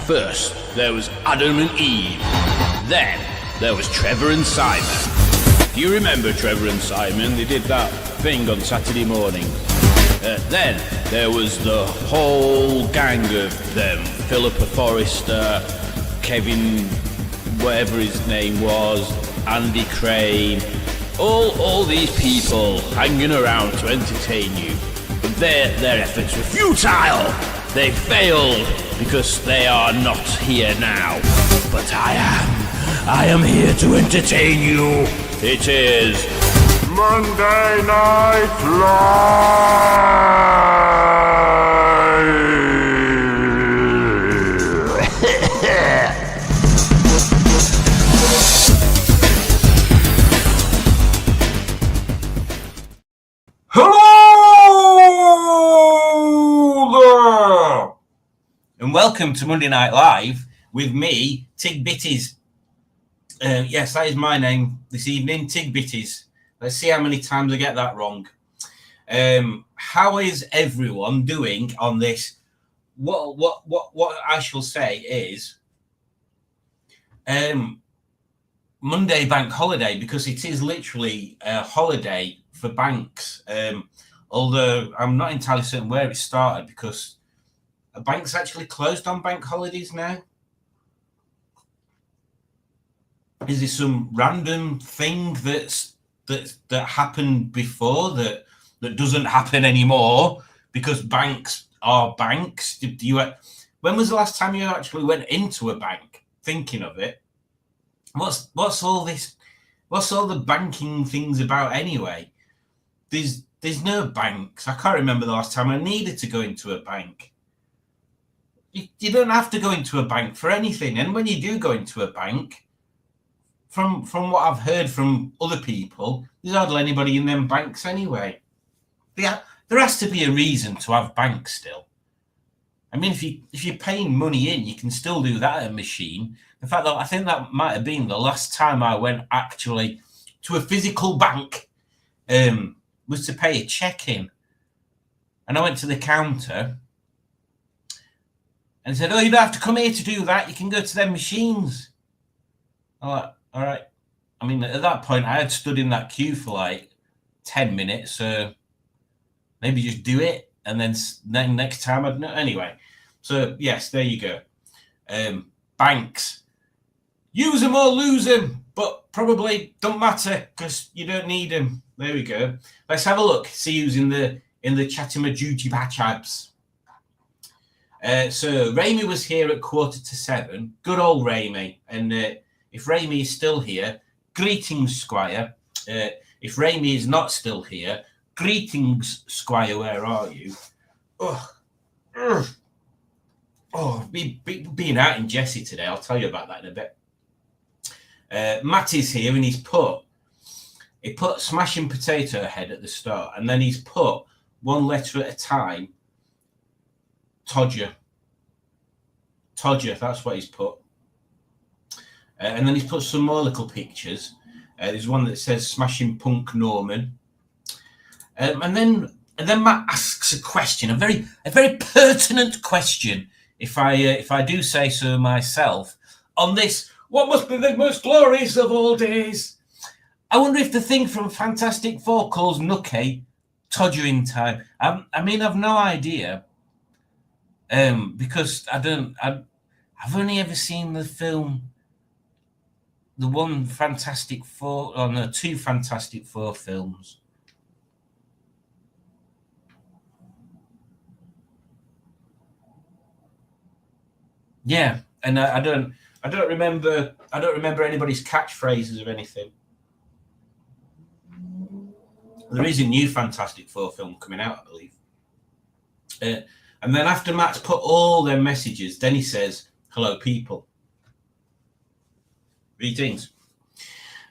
First, there was Adam and Eve. Then, there was Trevor and Simon. Do you remember Trevor and Simon? They did that thing on Saturday morning. Then, there was the whole gang of them. Philippa Forrester, Kevin, whatever his name was, Andy Crane. All these people hanging around to entertain you. But their efforts were futile. They failed because they are not here now. But I am here to entertain you. It is Monday Night Live. And welcome to Monday Night Live with me, Tig Bitties. Yes, that is my name this evening, Tig Bitties. Let's see how many times I get that wrong. How is everyone doing on this? What I shall say is Monday bank holiday, because it is literally a holiday for banks. Although I'm not entirely certain where it started, because banks actually closed on bank holidays now. Is there some random thing that happened before that doesn't happen anymore because banks are banks? When was the last time you actually went into a bank? Thinking of it, what's all this? What's all the banking things about anyway? There's no banks. I can't remember the last time I needed to go into a bank. You don't have to go into a bank for anything. And when you do go into a bank, from what I've heard from other people, there's hardly anybody in them banks anyway. There has to be a reason to have banks still. I mean, if you're paying money in, you can still do that at a machine. In fact, I think that might have been the last time I went actually to a physical bank, was to pay a check in. And I went to the counter and said, "Oh, you don't have to come here to do that. You can go to them machines." I'm like, all right. I mean, at that point, I had stood in that queue for like 10 minutes. So maybe just do it. And then next time I'd know. Anyway, so yes, there you go. Banks. Use them or lose them, but probably don't matter because you don't need them. There we go. Let's have a look. See who's in the Chattimajuti Patchabs. So Rami was here at 6:45. Good old Rami. And if Rami is still here, greetings, Squire. If Rami is not still here, greetings, Squire. Where are you? Being out in Jesse today. I'll tell you about that in a bit. Matt is here, and he put smashing potato head at the start, and then he's put one letter at a time. Todger, that's what he's put. And then he's put some more little pictures. There's one that says Smashing Punk Norman. And then Matt asks a question, a very pertinent question, if I do say so myself, on this, what must be the most glorious of all days. I wonder if the thing from Fantastic Four calls Nucky Todgering Time. I mean, I've no idea. Because I've only ever seen the film, the one Fantastic Four, or no, two Fantastic Four films. Yeah, and I don't remember anybody's catchphrases or anything. There is a new Fantastic Four film coming out, I believe. And then after Matt's put all their messages, then he says, "Hello, people. Greetings."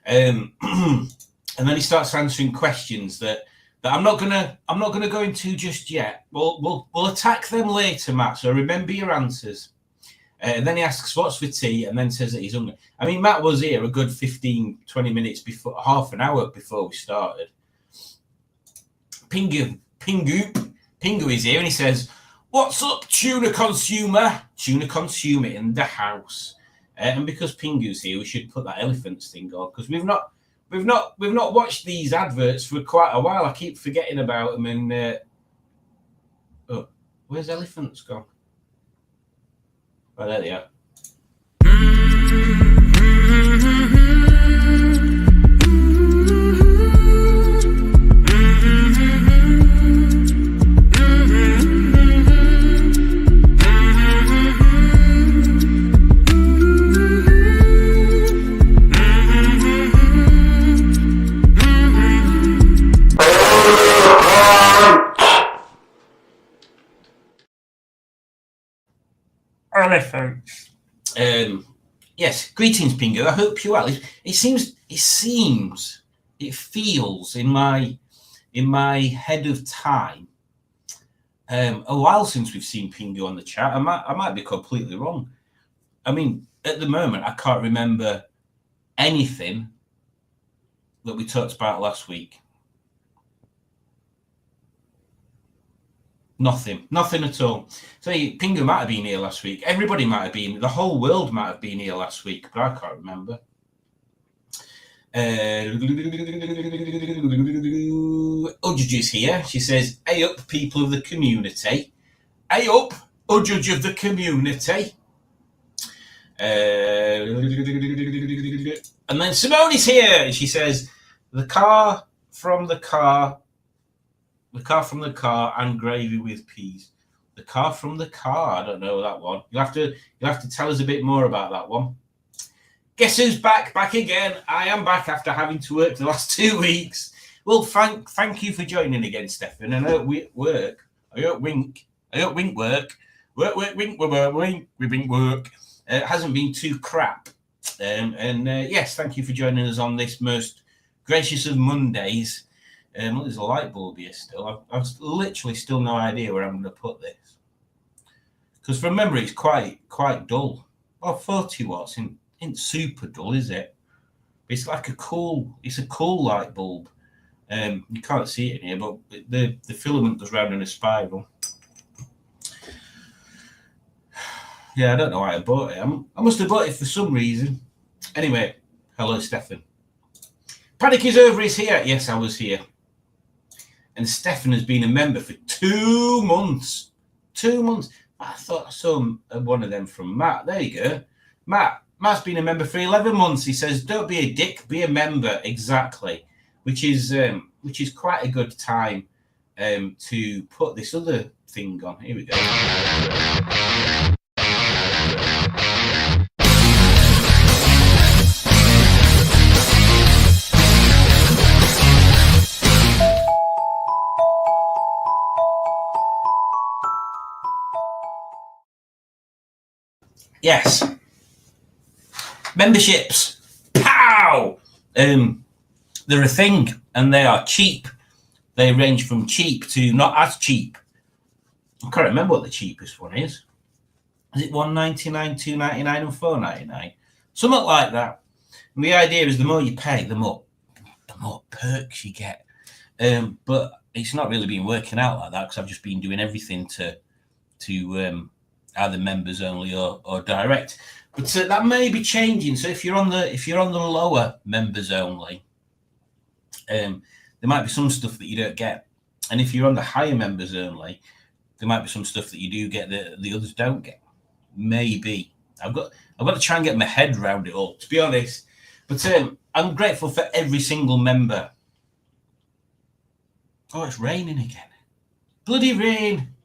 And then he starts answering questions that I'm not gonna go into just yet. We'll attack them later, Matt. So remember your answers. And then he asks what's for tea, and then says that he's hungry. I mean, Matt was here a good 15, 20 minutes before, half an hour before we started. Pingu is here, and he says, What's up, tuna consumer? Tuna consumer in the house. And because Pingu's here, we should put that elephants thing on because we've not watched these adverts for quite a while. I keep forgetting about them. And oh, where's elephants gone? Oh, there they are. Elephants. Yes, greetings, Pingu. I hope you're well. It feels in my head of time a while since we've seen Pingu on the chat. I might be completely wrong. I mean, at the moment, I can't remember anything that we talked about last week. Nothing at all. So Pingu might have been here last week. Everybody might have been. The whole world might have been here last week, but I can't remember. Ujudge here. She says, "Hey up, people of the community. Hey up, Ujudge of the community." And then Simone is here, and she says, "The car from the car and gravy with peas." The car from the car. I don't know that one. You'll have to tell us a bit more about that one. Guess who's back again? I am back after having to work the last 2 weeks. Well, thank you for joining again, Stefan. And I hope wink work. It hasn't been too crap. Yes, thank you for joining us on this most gracious of Mondays. There's a light bulb here still. I've literally still no idea where I'm going to put this. Because from memory, it's quite dull. Well, 40 watts isn't super dull, is it? It's like a cool light bulb. You can't see it in here, but the filament goes round in a spiral. Yeah, I don't know why I bought it. I must have bought it for some reason. Anyway, hello, Stefan. Panic is over is here. Yes, I was here. And Stefan has been a member for 2 months. 2 months. I thought I saw one of them from Matt. There you go. Matt's been a member for 11 months. He says, "Don't be a dick, be a member." Exactly. Which is quite a good time to put this other thing on. Here we go. Yes. Memberships. Pow! They're a thing, and they are cheap. They range from cheap to not as cheap. I can't remember what the cheapest one is. Is it $1.99, $2.99, and $4.99? Something like that. And the idea is the more you pay, the more perks you get. But it's not really been working out like that because I've just been doing everything to either members only or direct. But that may be changing. So if you're on the lower members only, there might be some stuff that you don't get. And if you're on the higher members only, there might be some stuff that you do get that the others don't get. Maybe. I've got to try and get my head around it all, to be honest. But I'm grateful for every single member. Oh, it's raining again. Bloody rain.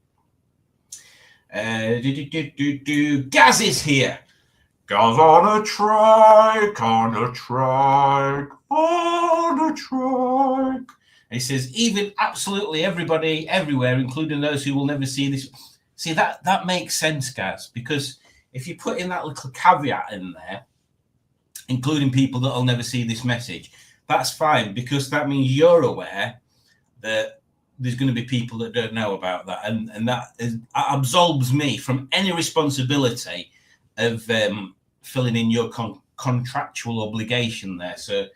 Gaz is here. Gaz on a trike. And he says, even absolutely everybody, everywhere, including those who will never see this. See, that makes sense, Gaz, because if you put in that little caveat in there, including people that will never see this message, that's fine, because that means you're aware that there's going to be people that don't know about that. And that absolves me from any responsibility of filling in your contractual obligation there. So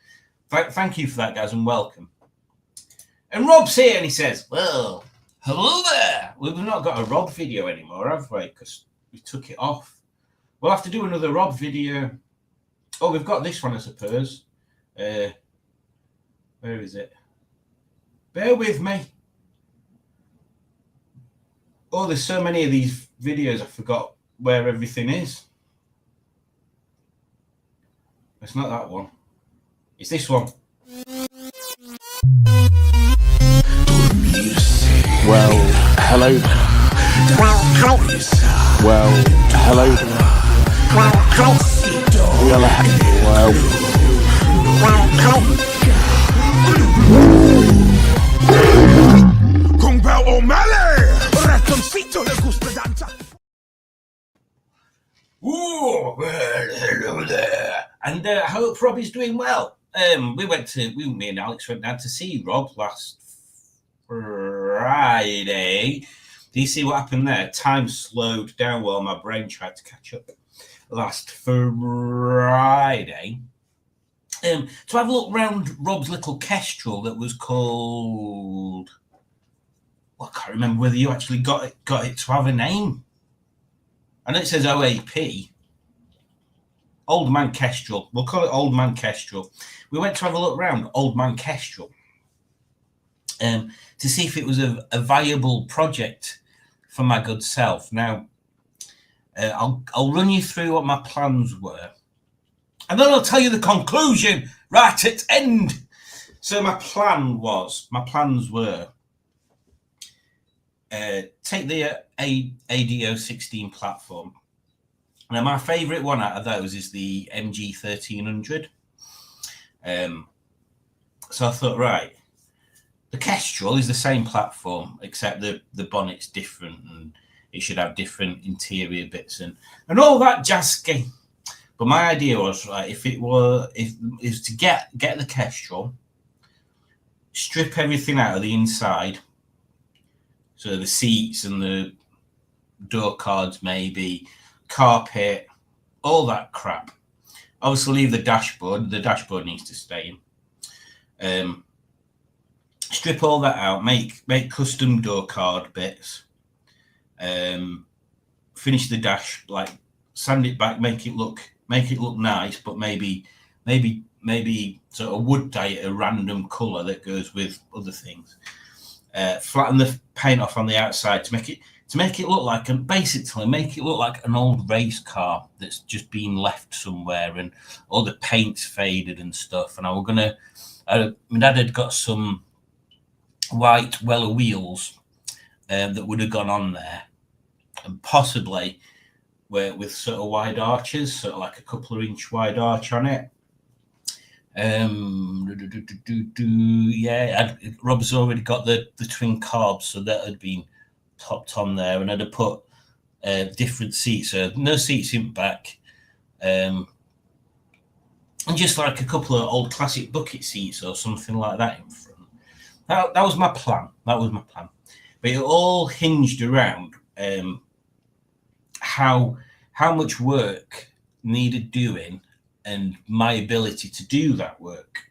thank you for that, guys, and welcome. And Rob's here, and he says, well, Hello there. We've not got a Rob video anymore, have we? Because we took it off. We'll have to do another Rob video. Oh, we've got this one, I suppose. Where is it? Bear with me. Oh, there's so many of these videos, I forgot where everything is. It's not that one. It's this one. Well, hello. Well, hello. Kung Pao O'Malley, ratoncito le gusta danza. Ooh, well, hello there. And I hope Rob is doing well. Me and Alex went down to see Rob last Friday. Do you see what happened there? Time slowed down while my brain tried to catch up. Last Friday, to have a look round Rob's little kestrel that was called. Well, I can't remember whether you actually got it to have a name. I know it says OAP. Old Man Kestrel. We'll call it Old Man Kestrel. We went to have a look around Old Man Kestrel to see if it was a viable project for my good self. Now, I'll run you through what my plans were, and then I'll tell you the conclusion right at end. So my plans were take the ADO 16 platform. Now, my favourite one out of those is the MG 1300. So I thought, right, the Kestrel is the same platform, except the bonnet's different and it should have different interior bits and all that jazzy. But my idea was, right, if to get the Kestrel, strip everything out of the inside, so the seats and the door cards, maybe carpet, all that crap. Obviously, leave the dashboard. The dashboard needs to stay in. Strip all that out. Make custom door card bits. Finish the dash, like sand it back, make it look nice, but maybe sort of wood dye it a random color that goes with other things. Flatten the paint off on the outside to make it look like an old race car that's just been left somewhere and all the paint's faded and stuff. And my dad had got some white Weller wheels that would have gone on there, and possibly with sort of wide arches, sort of like a couple of inch wide arch on it. Rob's already got the twin carbs, so that had been topped on there, and I'd have put different seats, so no seats in back, and just like a couple of old classic bucket seats or something like that in front. That was my plan. But it all hinged around how much work needed doing and my ability to do that work.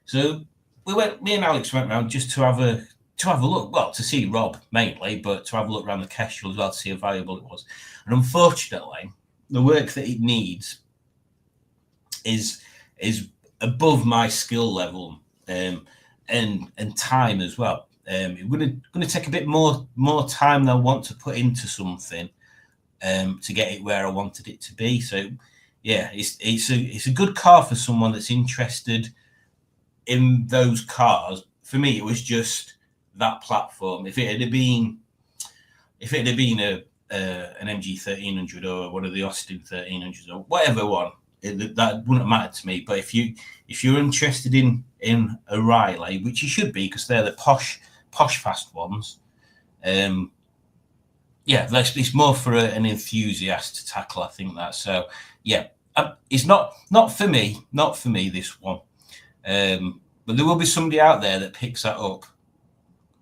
So me and Alex went around just to have a look, well, to see Rob mainly, but to have a look around the Kestrel as well to see how valuable it was. And unfortunately, the work that it needs is above my skill level and time as well. It's going to take a bit more time than I want to put into something to get it where I wanted it to be. So yeah, it's a good car for someone that's interested in those cars. For me, it was just that platform. If it had been an MG 1300 or one of the Austin 1300s or whatever one, that wouldn't matter to me. But if you're interested in a Riley, which you should be, because they're the posh fast ones, it's more for an enthusiast to tackle, I think that. So yeah, it's not for me, this one. But there will be somebody out there that picks that up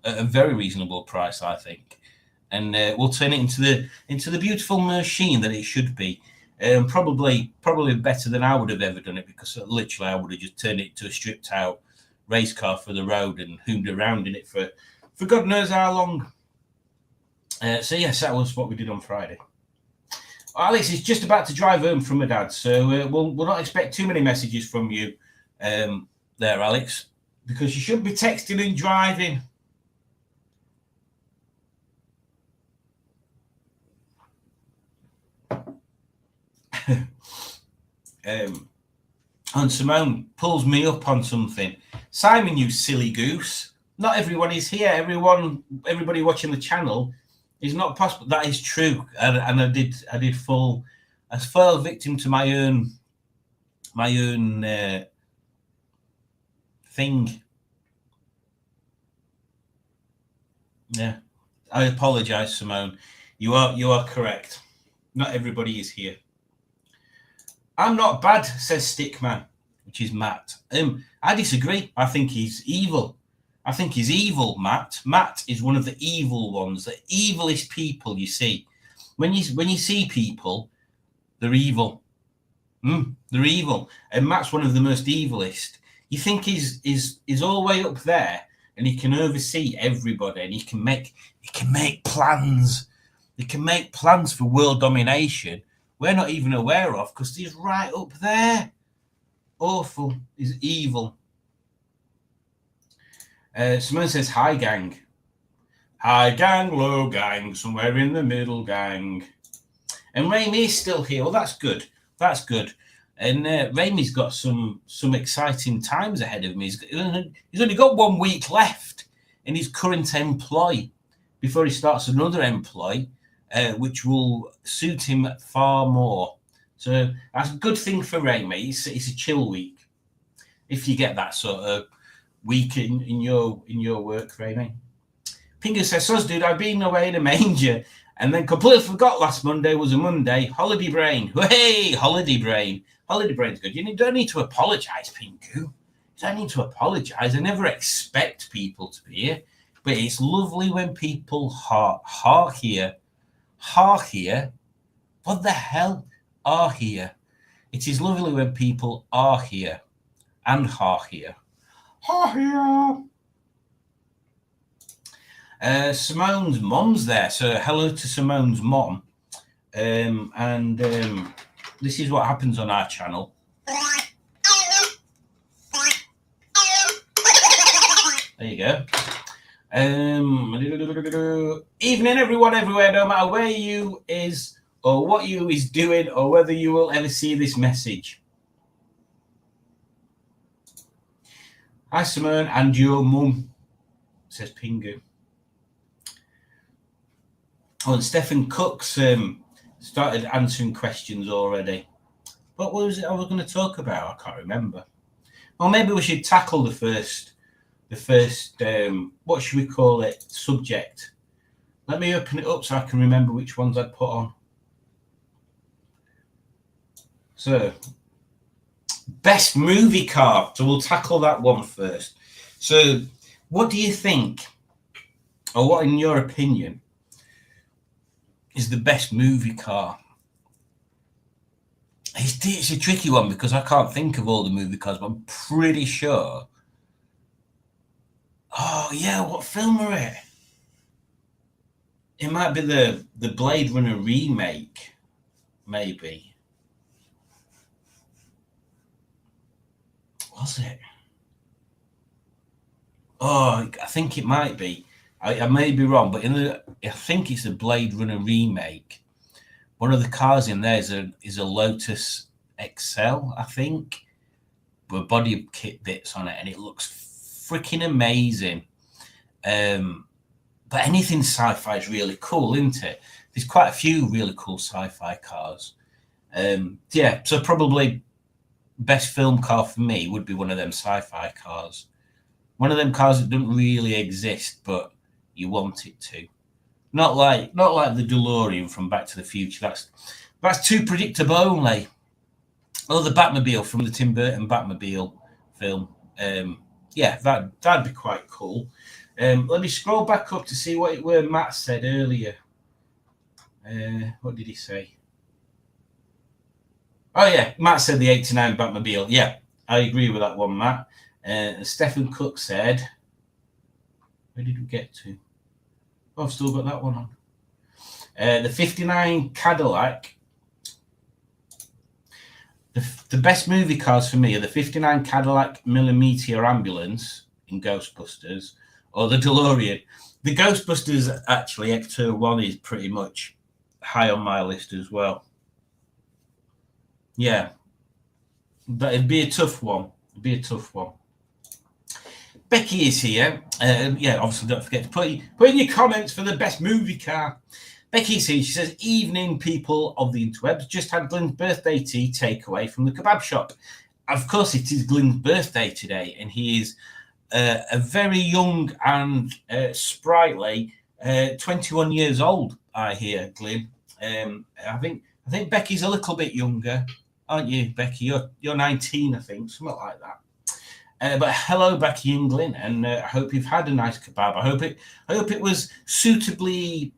at a very reasonable price, I think, and we'll turn it into the beautiful machine that it should be. Probably better than I would have ever done it, because literally I would have just turned it to a stripped out race car for the road and hooned around in it for for God knows how long. So yes, that was what we did on Friday. Alex is just about to drive home from her dad, so we'll not expect too many messages from you there, Alex, because you shouldn't be texting and driving. And Simone pulls me up on something. Simon, you silly goose. Not everyone is here. Everybody watching the channel is not possible. That is true. And I fell victim to my own thing. Yeah. I apologize, Simone. You are correct. Not everybody is here. I'm not bad, says Stickman, which is Matt. I disagree. I think he's evil. I think he's evil, Matt. Matt is one of the evil ones, the evilest people you see. When you see people, they're evil. They're evil. And Matt's one of the most evilest. You think he's all the way up there and he can oversee everybody and he can make plans. He can make plans for world domination we're not even aware of because he's right up there. Awful. He's evil. Someone says, hi, gang. High gang, low gang, somewhere in the middle gang. And Raimi's still here. Well, that's good. That's good. And Raimi's got some exciting times ahead of him. He's only got 1 week left in his current employ before he starts another employ, which will suit him far more. So that's a good thing for Raimi. It's a chill week. If you get that sort of week in your work, Raimi. Pingu says, "Sus, dude, I've been away in a manger and then completely forgot last Monday was a Monday. Holiday brain. Hey, holiday brain. Holiday brain's good. You don't need to apologise, Pingu. You don't need to apologise. I never expect people to be here. But it's lovely when people are here. Are here? What the hell are here? It is lovely when people are here and are here. Are here. Simone's mom's there, so hello to Simone's mom. This is what happens on our channel. There you go. Evening, everyone, everywhere, no matter where you is or what you is doing or whether you will ever see this message. Hi, Simone, and your mum, says Pingu. Oh, and Stephen Cook's started answering questions already. What was it I was going to talk about? I can't remember. Well, maybe we should tackle the first what should we call it, subject. Let me open it up so I can remember which ones I'd put on. So, best movie car. So we'll tackle that one first. So, what do you think, or what, in your opinion, is the best movie car? It's a tricky one because I can't think of all the movie cars, but I'm pretty sure. Oh, yeah, what film are it? It might be the Blade Runner remake, maybe. Was it? Oh, I think it might be. I may be wrong, but I think it's a Blade Runner remake. One of the cars in there is a Lotus XL, I think, with body kit bits on it, and it looks freaking amazing. But anything sci-fi is really cool, isn't it? There's quite a few really cool sci-fi cars. Yeah, so probably best film car for me would be one of them sci-fi cars. One of them cars that don't really exist, but you want it to. Not like the DeLorean from Back to the Future. That's too predictable only. Oh, the Batmobile from the Tim Burton Batmobile film. Yeah, that'd be quite cool. Let me scroll back up to see where Matt said earlier. What did he say? Oh, yeah, Matt said the 89 Batmobile. Yeah, I agree with that one, Matt. Stephen Cook said Where did we get to? Oh, I've still got that one on. The 59 Cadillac. The best movie cars for me are the 59 Cadillac Millimeter Ambulance in Ghostbusters or the DeLorean. The Ghostbusters, actually, Ecto 1 is pretty much high on my list as well. Yeah. But it'd be a tough one. It'd be a tough one. Becky is here. Yeah, obviously, don't forget to put in your comments for the best movie car. Becky's here. She says, evening, people of the interwebs. Just had Glenn's birthday tea takeaway from the kebab shop. Of course, it is Glenn's birthday today, and he is a very young and sprightly 21 years old, I hear, Glenn. I think Becky's a little bit younger, aren't you, Becky? You're 19, I think, something like that. But hello, Becky and Glenn, and I hope you've had a nice kebab. I hope it was suitably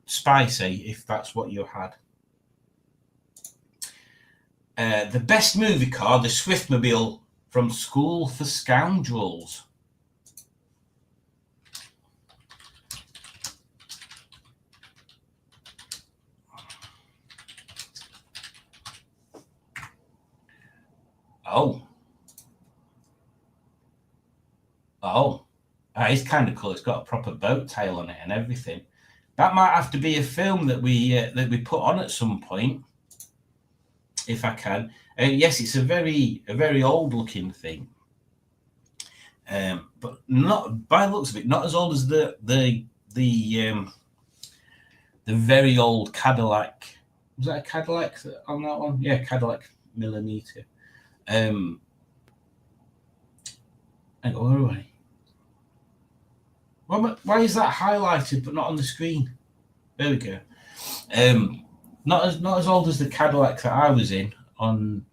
spicy, if that's what you had. The best movie car, the Swiftmobile from School for Scoundrels. Oh, it's kind of cool. It's got a proper boat tail on it and everything. That might have to be a film that we put on at some point, if I can. Yes, it's a very old looking thing, but not by the looks of it, not as old as the very old Cadillac. Was that a Cadillac on that one? Yeah, Cadillac Millimeter. Hang on, where are we? Why is that highlighted but not on the screen? There we go. Not as old as the Cadillac that I was in on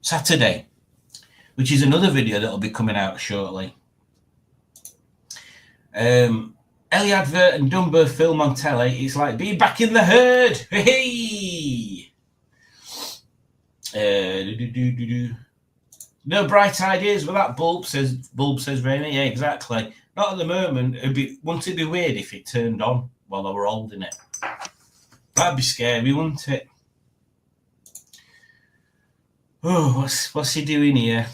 Saturday, which is another video that'll be coming out shortly. Ellie advert and Dumbo film on telly. It's like being back in the herd. Hey! No bright ideas with that bulb, says Rainy. Yeah, exactly. Not at the moment. Wouldn't it be weird if it turned on while I were holding it? That'd be scary, wouldn't it? Oh, what's he doing here?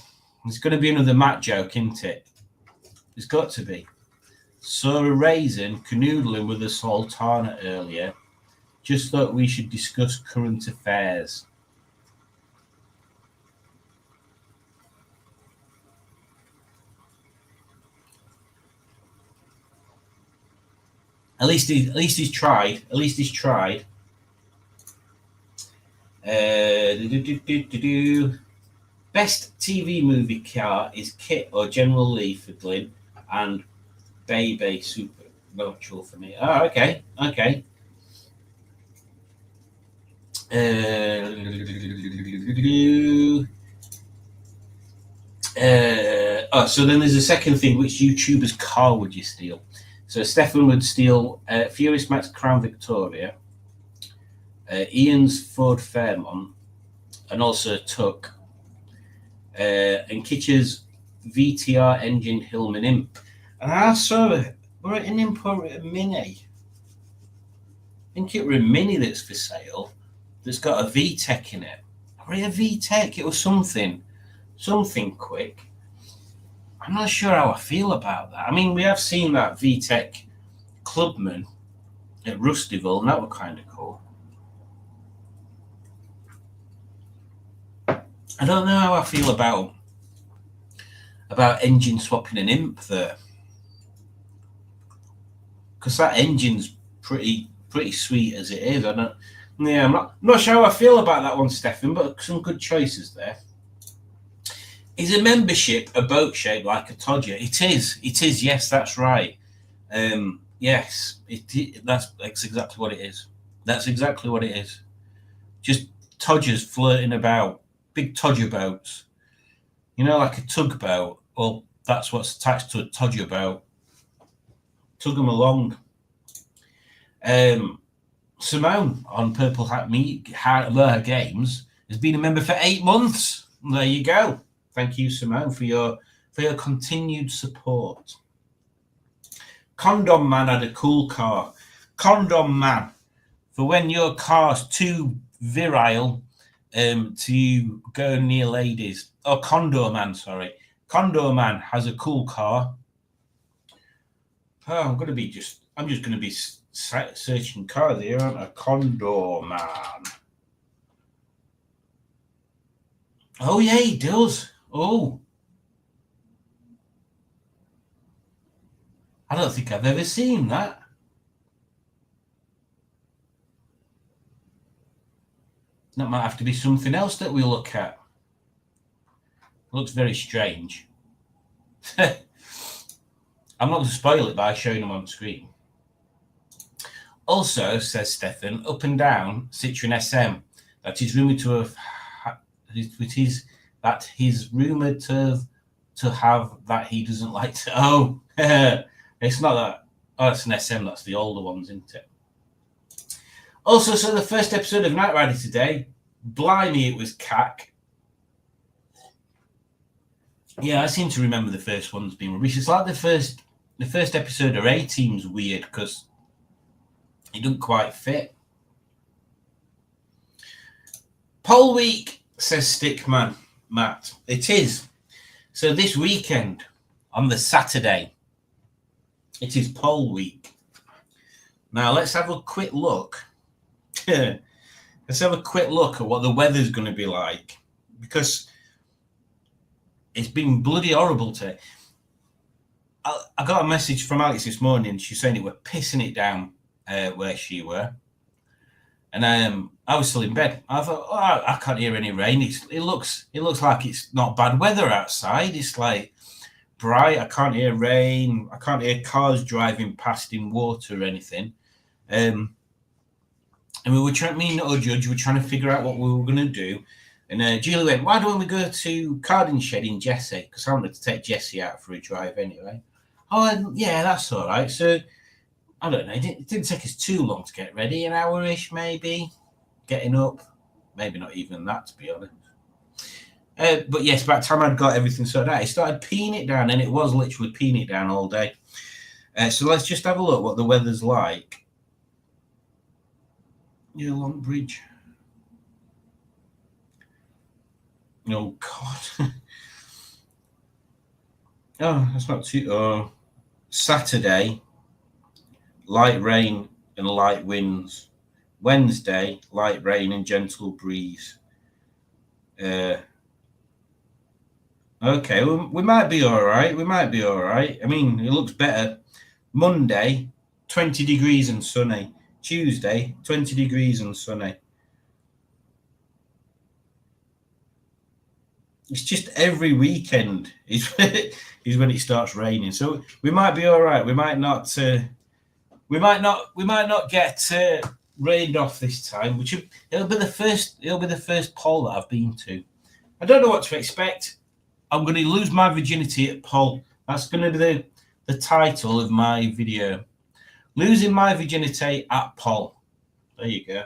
It's going to be another Matt joke, isn't it? It's got to be. Saw a raisin canoodling with a sultana earlier. Just thought we should discuss current affairs. At least he's tried. At least he's tried. Best TV movie car is Kit or General Lee for Glyn, and Baby Supernatural for me. Oh, okay. So then there's a second thing. Which YouTuber's car would you steal? So Stefan would steal Furious Max Crown Victoria, Ian's Ford Fairmont, and also Tuck, and Kitcher's VTR engine Hillman Imp. And I saw it. Were it an Imp or a Mini? I think it were a Mini that's for sale. That's got a VTEC in it. Or a VTEC? It was something quick. I'm not sure how I feel about that. I mean, we have seen that VTEC Clubman at Rustyville, and that was kind of cool. I don't know how I feel about engine swapping an Imp there, because that engine's pretty sweet as it is. I'm not sure how I feel about that one, Stefan, but some good choices there. Is a membership a boat shaped like a Todger? It is. Yes, that's right. Yes, that's exactly what it is. That's exactly what it is. Just Todgers floating about, big Todger boats. You know, like a tugboat. Well, that's what's attached to a Todger boat. Tug them along. Simone on Purple Hat Games has been a member for 8 months. There you go. Thank you, Simone, for your continued support. Condom Man had a cool car. Condom Man, for when your car's too virile to go near ladies. Oh, Condor Man, sorry. Condor Man has a cool car. Oh, I'm just going to be searching cars here, aren't I? Condor Man. Oh, yeah, he does. Oh. I don't think I've ever seen that. That might have to be something else that we look at. Looks very strange. I'm not going to spoil it by showing them on screen. Also, says Stefan, up and down Citroen SM. That is rumoured to have. That he's rumoured to have that he doesn't like to. Oh, it's not that. Oh, it's an SM. That's the older ones, isn't it? Also, so the first episode of Knight Rider today. Blimey, it was cack. Yeah, I seem to remember the first one's being rubbish. It's like the first episode of A-Team's weird because it doesn't quite fit. Poll week, says Stickman Matt. It is. So this weekend, on the Saturday, it is poll week. Now let's have a quick look. Let's have a quick look at what the weather's going to be like, because it's been bloody horrible today. I got a message from Alex this morning. She's saying it were pissing it down where she were. And I was still in bed. I thought, oh, I can't hear any rain. It looks like it's not bad weather outside. It's like bright. I can't hear rain. I can't hear cars driving past in water or anything. And we were trying, me and little Judge were trying to figure out what we were going to do. And Julie went, why don't we go to Carding Shed in Jessie? Because I wanted to take Jessie out for a drive anyway. Oh, yeah, that's all right. So, I don't know. It didn't take us too long to get ready. An hour-ish, maybe. Getting up. Maybe not even that, to be honest. But yes, by the time I'd got everything sorted out, it started peeing it down. And it was literally peeing it down all day. So let's just have a look what the weather's like. New Long Bridge. Oh, God. Oh, that's not too... Oh. Saturday, light rain and light winds. Wednesday, light rain and gentle breeze. Okay, we might be all right. I mean, it looks better. Monday, 20 degrees and sunny. Tuesday, 20 degrees and sunny. It's just every weekend is when it starts raining. So we might be all right. We might not get rained off this time. Which it'll be the first poll that I've been to. I don't know what to expect. I'm going to lose my virginity at poll. That's going to be the title of my video. Losing my virginity at poll. There you go.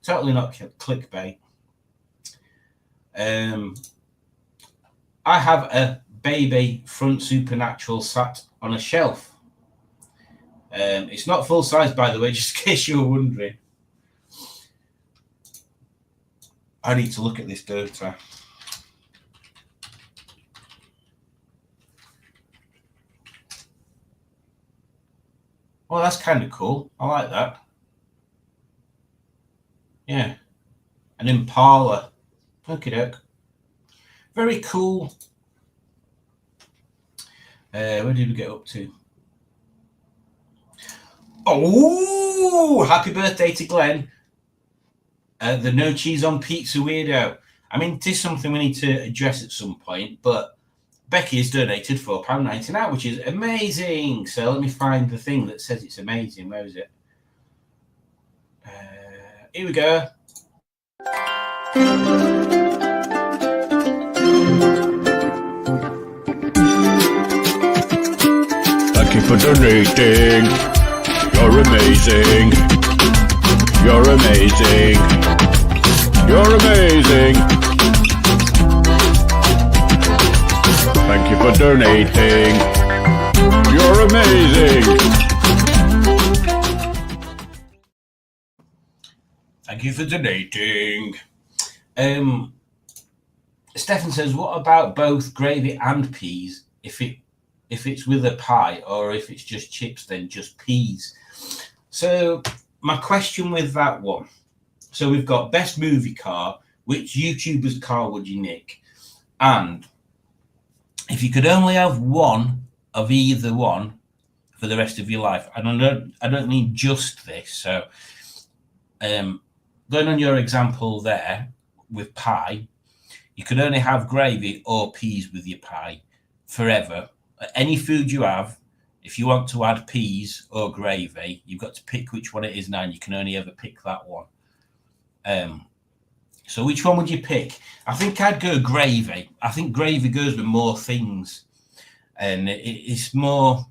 Totally not clickbait. I have a baby front supernatural sat on a shelf. It's not full size, by the way, just in case you were wondering. I need to look at this, don't I? Well, that's kind of cool. I like that. Yeah. An Impala. Okie doke. Very cool. Where did we get up to? Oh, happy birthday to Glenn. The no cheese on pizza weirdo. I mean, it is something we need to address at some point, but Becky has donated £4.99, which is amazing. So let me find the thing that says it's amazing. Where is it? Here we go. Thank you for donating. You're amazing. You're amazing. You're amazing. Thank you for donating. You're amazing. Thank you for donating. Stefan says, what about both gravy and peas? If it's with a pie, or if it's just chips, then just peas. So my question with that one. So we've got best movie car. Which YouTuber's car would you nick? And if you could only have one of either one for the rest of your life, and I don't mean just this. So going on your example there with pie, you could only have gravy or peas with your pie forever. Any food you have, if you want to add peas or gravy, you've got to pick which one it is now, and you can only ever pick that one. So which one would you pick? I think I'd go gravy. I think gravy goes with more things, and it's more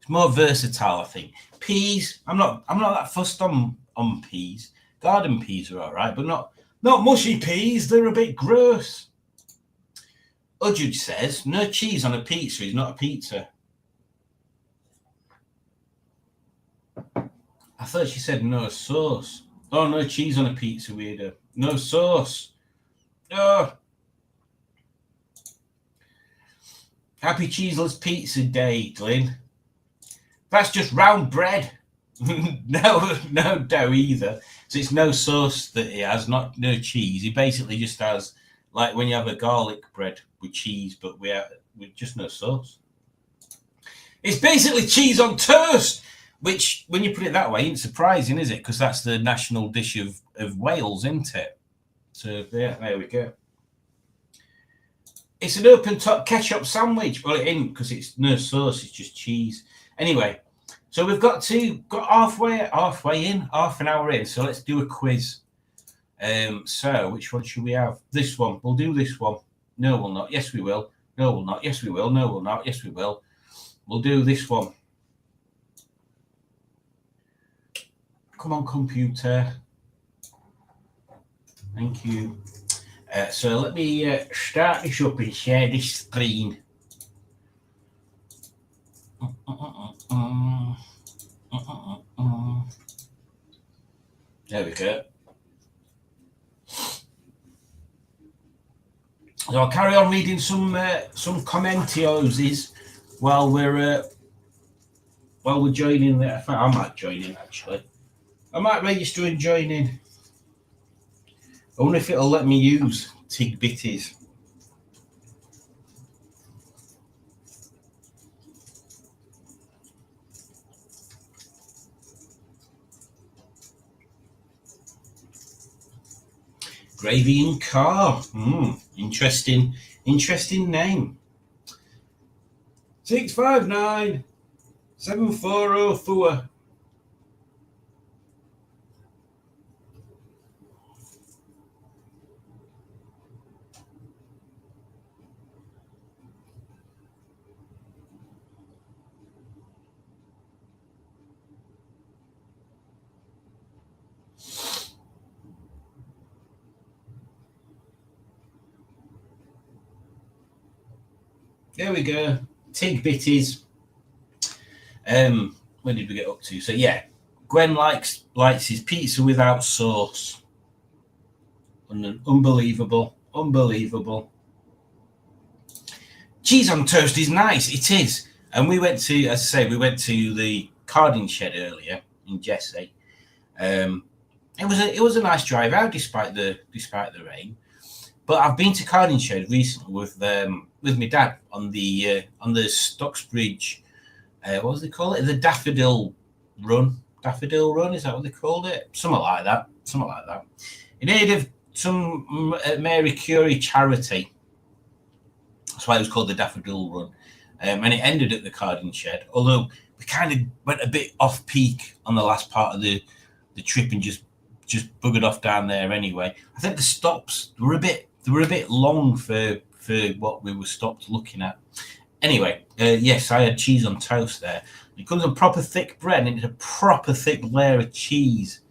versatile. I think peas. I'm not that fussed on peas. Garden peas are all right, but not mushy peas. They're a bit gross. Udjudge says no cheese on a pizza is not a pizza. I thought she said no sauce. Oh, no cheese on a pizza, weirdo. No sauce. Oh. Happy Cheeseless Pizza Day, Glyn. That's just round bread. no dough either. So it's no sauce that he has, no cheese. He basically just has, like when you have a garlic bread with cheese, but with just no sauce. It's basically cheese on toast. Which, when you put it that way, ain't surprising, is it? Because that's the national dish of Wales, isn't it? So, yeah, there we go. It's an open-top ketchup sandwich. Well, it ain't, because it's no sauce, it's just cheese. Anyway, so we've got halfway in, half an hour in, so let's do a quiz. So, which one should we have? This one. We'll do this one. No, we'll not. Yes, we will. No, we'll not. Yes, we will. No, we'll not. Yes, we will. We'll do this one. Come on, computer. Thank you. So let me start this up and share this screen. There we go. So I'll carry on reading some commentios while we're joining there. I might join in actually. I might register and join in. I wonder if it'll let me use TigBitties. Gravy and Car. Interesting name. 659 7404. There we go. TigBitties. Where did we get up to? So yeah, Gwen likes his pizza without sauce. Unbelievable. Cheese on toast is nice. It is. And we went to, as I say, the carding shed earlier in Jesse. It was a nice drive out despite the rain. But I've been to carding shed recently with my dad on the Stocksbridge. What was they call it? The Daffodil Run. Daffodil Run, is that what they called it? Something like that. In aid of some Mary Curie charity. That's why it was called the Daffodil Run. And it ended at the carding shed. Although we kind of went a bit off peak on the last part of the trip and just buggered off down there anyway. I think the stops were a bit long for what we were stopped looking at. Anyway, yes, I had cheese on toast there. It comes on proper thick bread, and it's a proper thick layer of cheese.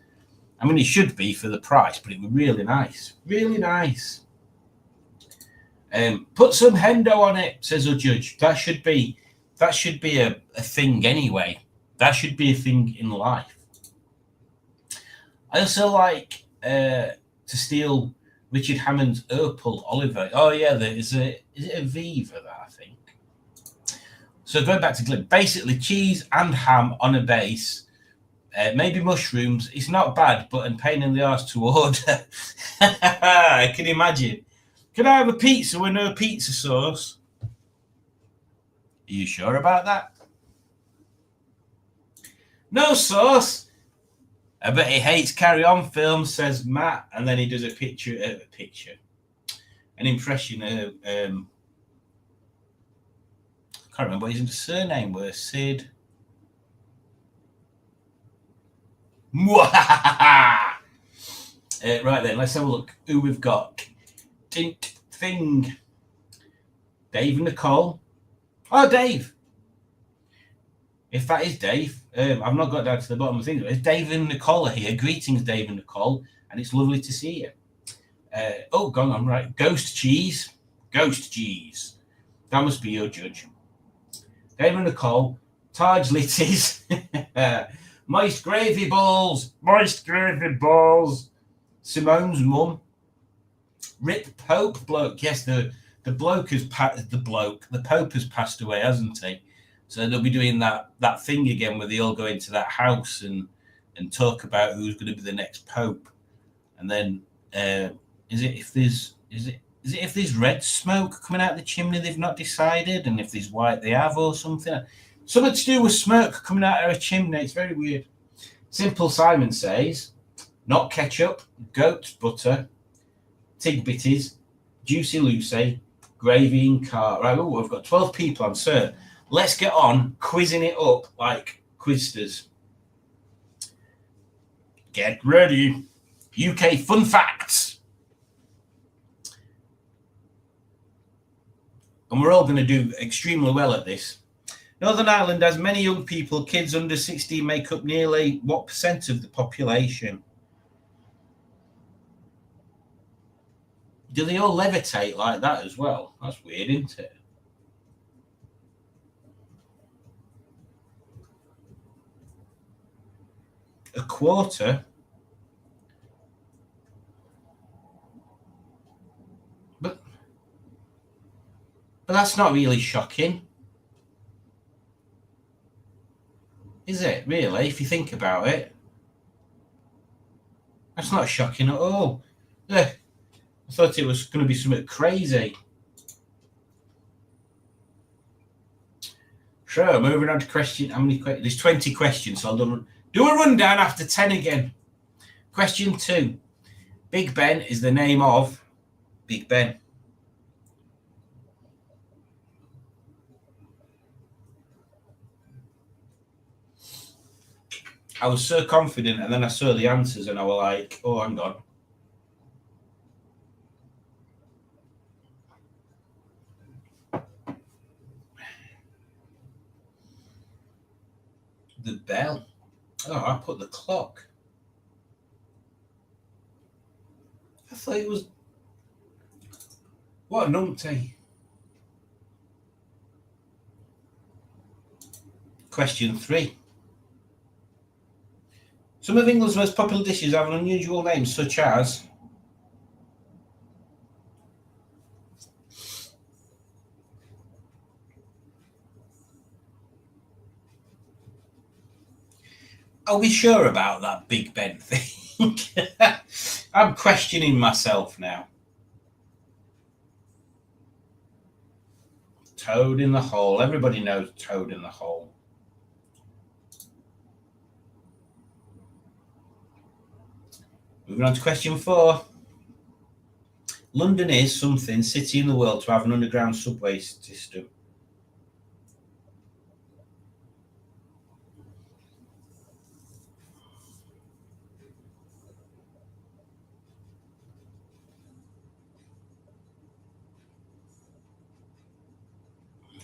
I mean, it should be for the price, but it was really nice. Really nice. Put some Hendo on it, says a judge. That should be a thing anyway. That should be a thing in life. I also like to steal Richard Hammond's Opal Oliver. Oh yeah, is it Aviva that I think. So going back to Glim, basically cheese and ham on a base, maybe mushrooms. It's not bad, but a pain in the arse to order. I can imagine. Can I have a pizza with no pizza sauce? Are you sure about that? No sauce. I bet he hates Carry On film, says Matt, and then he does an impression of I can't remember what his surname was. Sid. Right then, let's have a look who we've got. Tint thing. Dave and Nicole. Oh, Dave. If that is Dave, I've not got down to the bottom of the thing. It's Dave and Nicole are here. Greetings, Dave and Nicole, and it's lovely to see you. Gone on, right. Ghost cheese. Ghost cheese. That must be your judge. Dave and Nicole. Taj Litties. Moist gravy balls. Moist gravy balls. Simone's mum. Rip Pope bloke. Yes, the bloke has the Pope has passed away, hasn't he? So they'll be doing that thing again where they all go into that house and talk about who's going to be the next Pope. And then is it if there's red smoke coming out the chimney they've not decided, and if there's white they have or something. Something to do with smoke coming out of a chimney. It's very weird. Simple Simon says, not ketchup, goat butter, Tig Bitties, Juicy Lucy, gravy and car. Right, I've got 12 people on, sir. Let's get on quizzing it up like Quizsters. Get ready. UK fun facts. And we're all going to do extremely well at this. Northern Ireland has many young people. Kids under 16 make up nearly what % of the population? Do they all levitate like that as well? That's weird, isn't it? A quarter? But that's not really shocking. Is it, really, if you think about it? That's not shocking at all. I thought it was going to be something crazy. So, moving on to question. How many questions? There's 20 questions, so I'll do a rundown after 10 again. Question 2. Big Ben is the name of Big Ben. I was so confident, and then I saw the answers, and I was like, oh, hang on. The bell. Oh, I put the clock. I thought it was... What a numpty. Question 3. Some of England's most popular dishes have an unusual name, such as... Are we sure about that Big Ben thing? I'm questioning myself now. Toad in the hole. Everybody knows Toad in the hole. Moving on to question 4. London is something city in the world to have an underground subway system.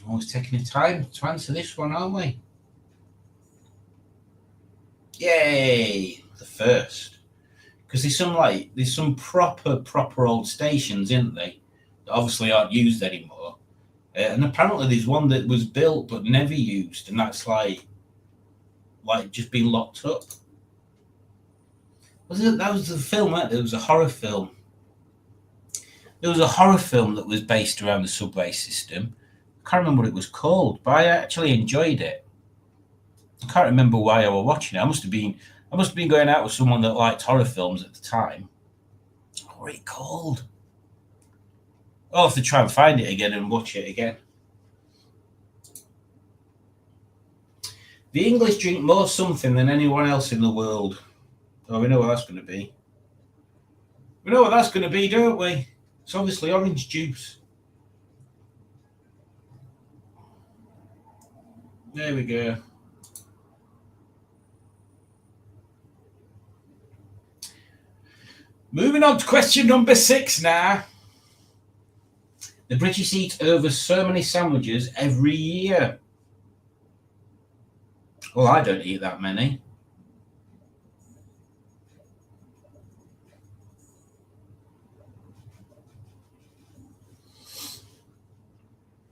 Always taking the time to answer this one, aren't we? Yay! The first. Because there's some proper old stations, isn't they? That obviously aren't used anymore. And apparently there's one that was built but never used, and that's like just been locked up. That was the film, right? It was a horror film. There was a horror film that was based around the subway system. I can't remember what it was called, but I actually enjoyed it. I can't remember why I was watching it. I must have been going out with someone that liked horror films at the time. What was it called? I'll have to try and find it again and watch it again. The English drink more something than anyone else in the world. Oh, we know what that's going to be. We know what that's going to be, don't we? It's obviously orange juice. There we go. Moving on to question number 6 now. The British eat over so many sandwiches every year. Well, I don't eat that many.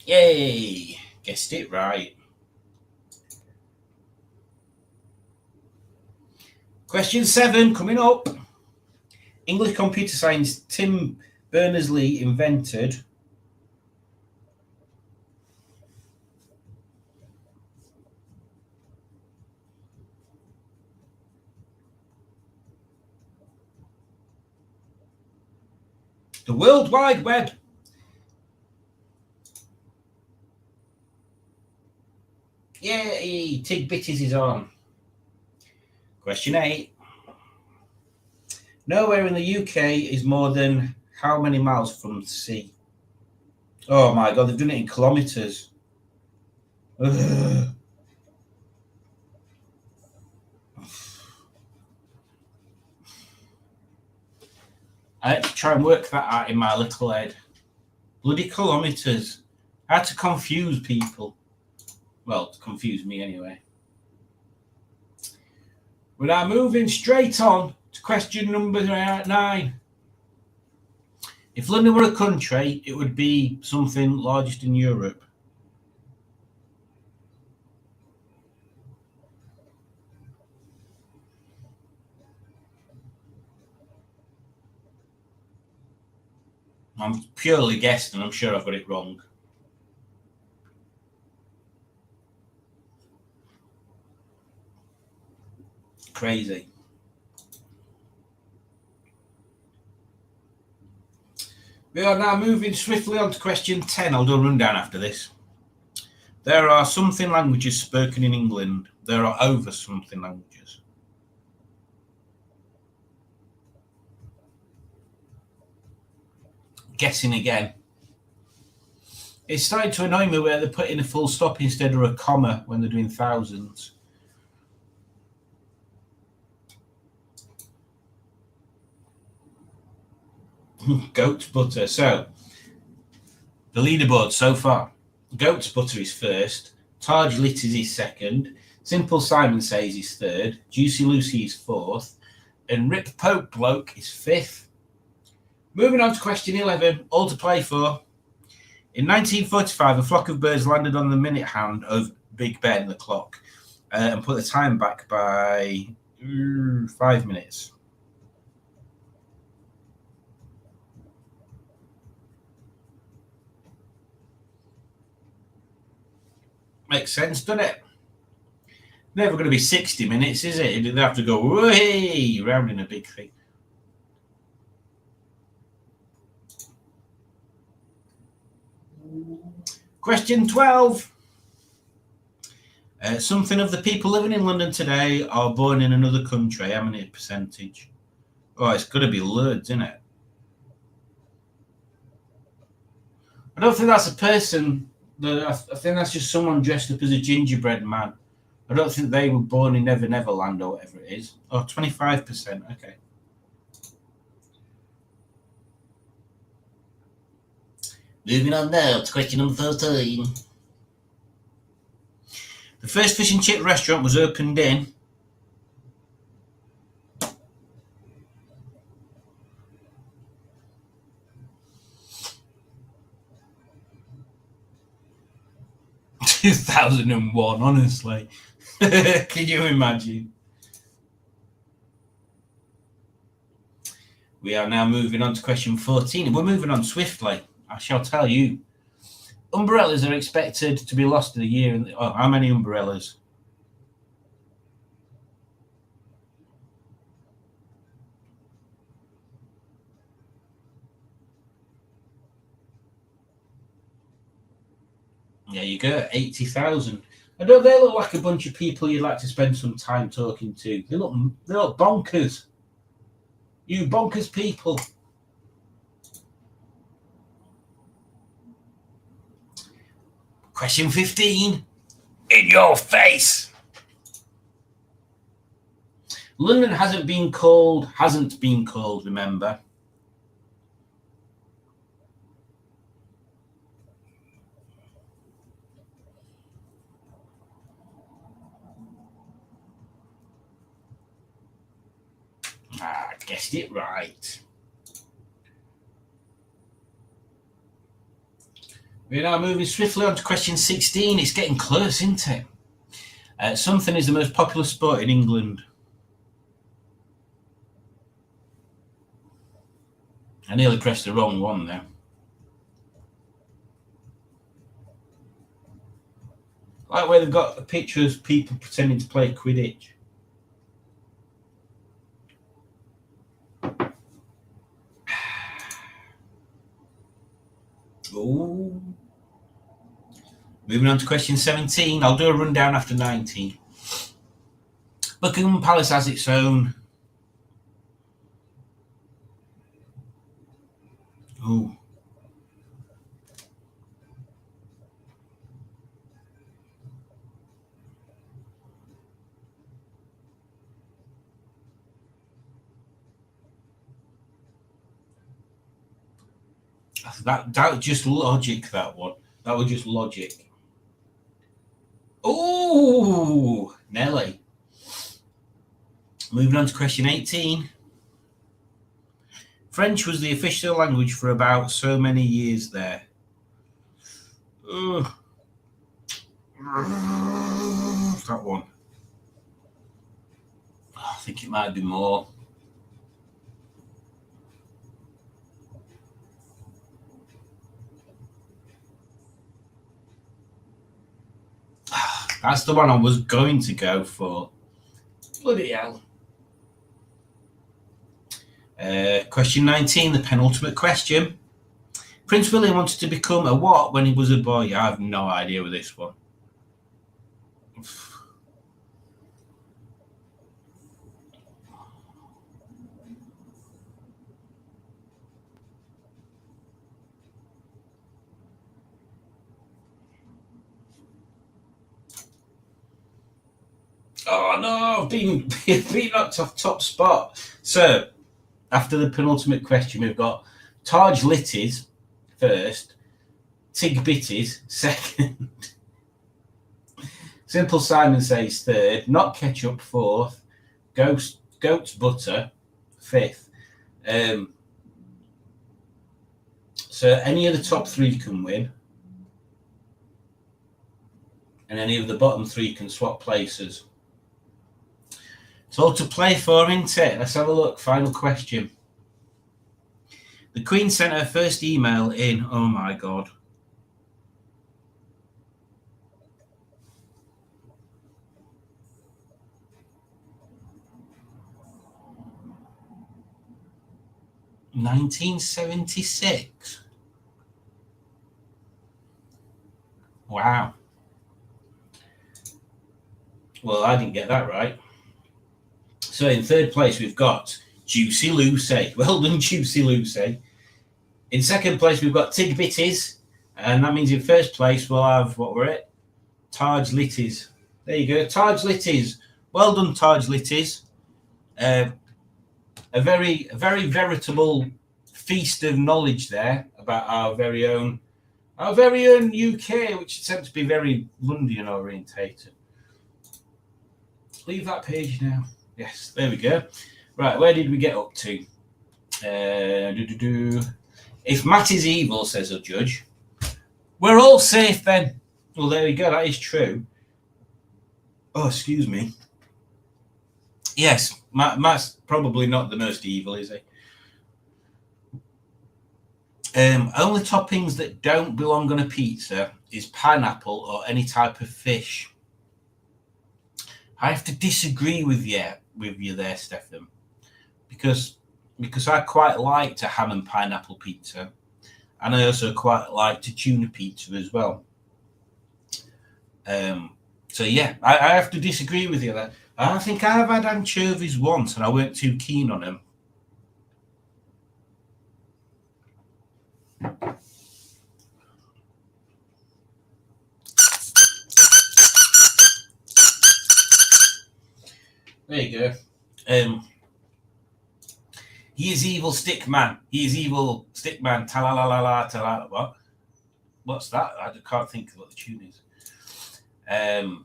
Yay! Guessed it right. Question 7 coming up. English computer scientist Tim Berners-Lee invented the World Wide Web. Yay! Tig Bitties is on. Question 8. Nowhere in the UK is more than how many miles from the sea? Oh my God, they've done it in kilometres. Ugh. I had to try and work that out in my little head. Bloody kilometres. I had to confuse people. Well, to confuse me anyway. We're now moving straight on to question number 9. If London were a country, it would be something largest in Europe. I'm purely guessing, and I'm sure I've got it wrong. Crazy. We are now moving swiftly on to question 10. I'll do a rundown after this. There are something languages spoken in England. There are over something languages. Guessing again. It's starting to annoy me where they're putting a full stop instead of a comma when they're doing thousands. Goat's butter. So, the leaderboard so far. Goat's butter is first. Targe Litters is second. Simple Simon Says is third. Juicy Lucy is fourth. And Rip Pope Bloke is fifth. Moving on to question 11. All to play for. In 1945, a flock of birds landed on the minute hand of Big Ben, the clock, and put the time back by 5 minutes. Makes sense, doesn't it? Never going to be 60 minutes, is it? They have to go way round in a big thing. Question 12. Something of the people living in London today are born in another country. How many percentage? Oh, it's got to be loads, isn't it? I don't think that's a person. I think that's just someone dressed up as a gingerbread man. I don't think they were born in Never Never Land or whatever it is. Oh, 25%. Okay. Moving on now to question number 13. The first fish and chip restaurant was opened in 2001, honestly. Can you imagine? We are now moving on to question 14. We're moving on swiftly. I shall tell you. Umbrellas are expected to be lost in a year. How many umbrellas? There you go, 80,000. I don't they look like a bunch of people you'd like to spend some time talking to. They look bonkers. You bonkers people. Question 15. In your face. London hasn't been called, remember. I guessed it right. We're now moving swiftly on to question 16. It's getting close, isn't it? Something is the most popular sport in England. I nearly pressed the wrong one there. Like where they've got pictures of people pretending to play Quidditch. Ooh. Moving on to question 17. I'll do a rundown after 19. Buckingham Palace has its own. Ooh. That was just logic, that one. That was just logic. Ooh, Nelly. Moving on to question 18. French was the official language for about so many years there. Ugh. That one. I think it might be more. That's the one I was going to go for. Bloody hell. Question 19, the penultimate question. Prince William wanted to become a what when he was a boy? I have no idea with this one. Oh no, I've been knocked off top spot. So, after the penultimate question, we've got Taj Litties first, Tig Bitties second, Simple Simon Says third, Not Ketchup fourth, Goat's Butter fifth. So any of the top three can win, and any of the bottom three can swap places. It's all to play for, isn't it? Let's have a look. Final question. The Queen sent her first email in, oh my God, (1976). Wow. Well, I didn't get that right. So in third place, we've got Juicy Lucy. Well done, Juicy Lucy. In second place, we've got Tig Bitties. And that means in first place, we'll have, what were it? Taj Litties. There you go, Taj Litties. Well done, Taj Litties. A very veritable feast of knowledge there about our very own UK, which tends to be very London orientated. Leave that page now. Yes, there we go. Right, where did we get up to? If Matt is evil, says a judge, we're all safe then. Well, there we go. That is true. Oh, excuse me. Yes, Matt's probably not the most evil, is he? Only toppings that don't belong on a pizza is pineapple or any type of fish. I have to disagree with you there, Stefan, because I quite like a ham and pineapple pizza, and I also quite like tuna pizza as well. So yeah, I have to disagree with you there. I think I've had anchovies once, and I weren't too keen on them. There you go. He is evil, Stickman. He is evil, Stickman. Ta-la-la-la-la, ta-la. What? What's that? I can't think of what the tune is. It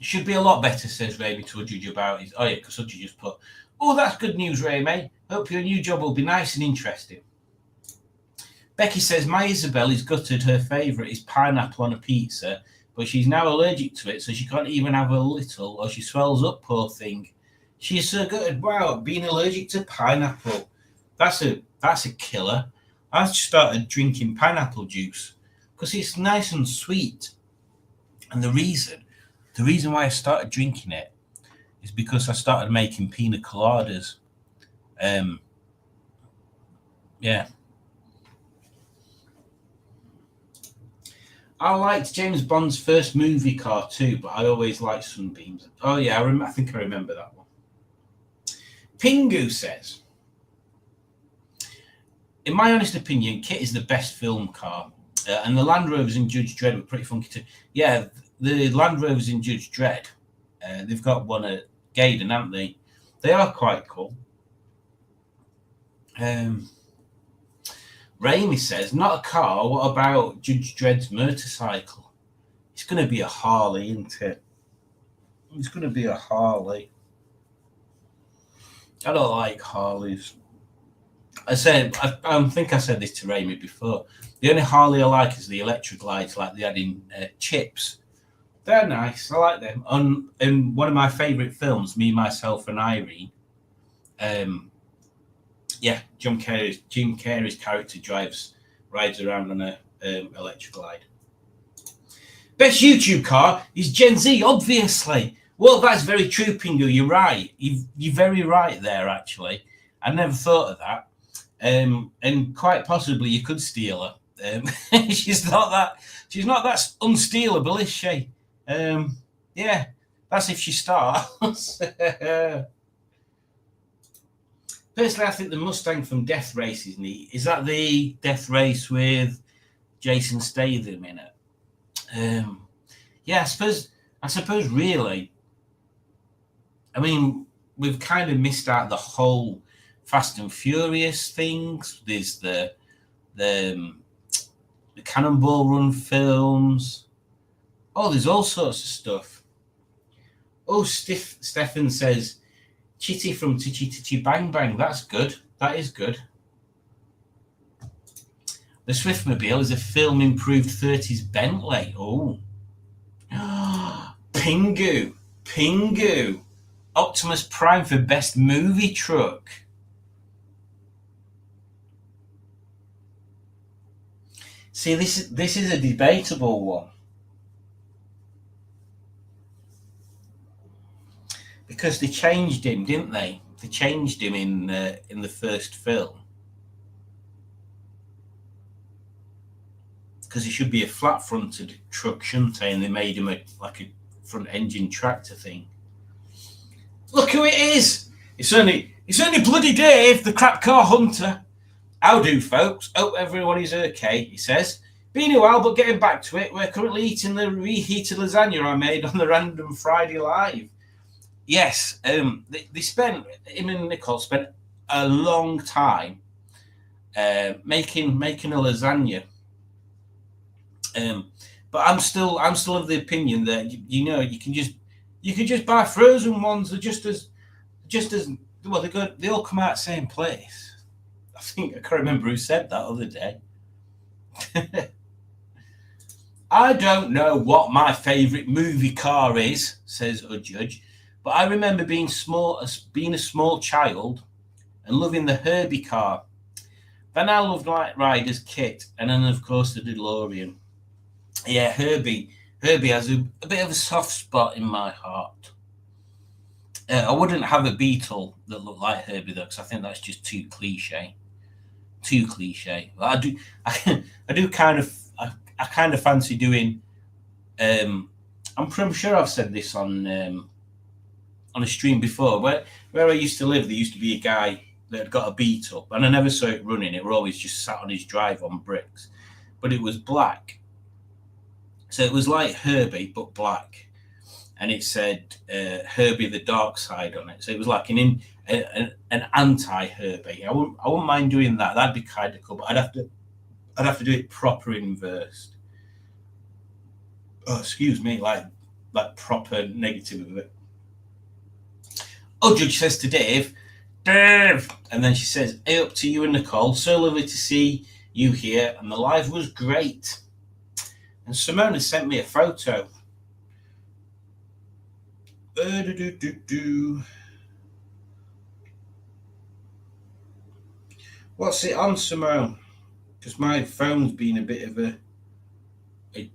should be a lot better, says Raimi to a judge about his. Oh yeah, because Udgy just put, oh, that's good news, Raimi. Hope your new job will be nice and interesting. Becky says my Isabel is gutted. Her favourite is pineapple on a pizza, but she's now allergic to it, so she can't even have a little, or she swells up. Poor thing. She's so gutted. Wow, being allergic to pineapple. That's a killer. I started drinking pineapple juice because it's nice and sweet. And the reason why I started drinking it is because I started making pina coladas. Yeah. I liked James Bond's first movie car too, but I always liked Sunbeams. Oh yeah, I think I remember that one. Pingu says, in my honest opinion, Kit is the best film car. And the Land Rovers in Judge Dredd were pretty funky too. Yeah, the Land Rovers in Judge Dredd, they've got one at Gaydon, haven't they? They are quite cool. Raimi says, not a car. What about Judge Dredd's motorcycle? It's going to be a Harley, isn't it? It's going to be a Harley. I don't like Harleys. I think I said this to Raimi before. The only Harley I like is the electric lights, like they had in Chips. They're nice. I like them. In one of my favourite films, Me, Myself, and Irene. Jim Carrey's character rides around on a electric light. Best YouTube car is Gen Z, obviously. Well, that's very true, Pingu. You're right. You're very right there, actually. I never thought of that. And quite possibly you could steal her. She's not that unstealable, is she? Yeah, that's if she starts. Personally, I think the Mustang from Death Race is neat. Is that the Death Race with Jason Statham in it? Yeah, I suppose really. I mean, we've kind of missed out the whole Fast and Furious things. There's the Cannonball Run films. Oh, there's all sorts of stuff. Oh, Stefan says, Chitty from Titchy Titchy Bang Bang. That's good. That is good. The Swiftmobile is a film improved 30s Bentley. Oh. Pingu. Optimus Prime for best movie truck. See, this is a debatable one. Because they changed him, didn't they? They changed him in the first film. Because he should be a flat-fronted truck, shouldn't he? And they made him like a front-engine tractor thing. Look who it is! It's only bloody Dave, the crap car hunter. How do, folks? Hope everyone is okay, he says. Been a while, but getting back to it. We're currently eating the reheated lasagna I made on the Random Friday Live. Yes, him and Nicole spent a long time making a lasagna. But I'm still of the opinion that you can just buy frozen ones. They're just as well. They all come out the same place. I can't remember who said that other day. I don't know what my favourite movie car is, says a judge, but I remember being a small child and loving the Herbie car. Then I loved Knight Rider's kit, and then of course the DeLorean. Yeah, Herbie has a bit of a soft spot in my heart. I wouldn't have a Beetle that looked like Herbie though, because I think that's just too cliche. But I do kind of fancy doing. I'm sure I've said this on a stream before. Where I used to live, there used to be a guy that had got a Beetle, and I never saw it running. It were always just sat on his drive on bricks, but it was black. So it was like Herbie but black, and it said Herbie the Dark Side on it. So it was like an anti-Herbie. I wouldn't mind doing that. That'd be kind of cool, but I'd have to do it proper inversed. Oh, excuse me, like proper negative of it. Oh, Judge says to Dave, and then she says, "Hey, up to you and Nicole. So lovely to see you here, and the live was great." And Simone has sent me a photo. What's it on, Simone? Because my phone's been a bit of a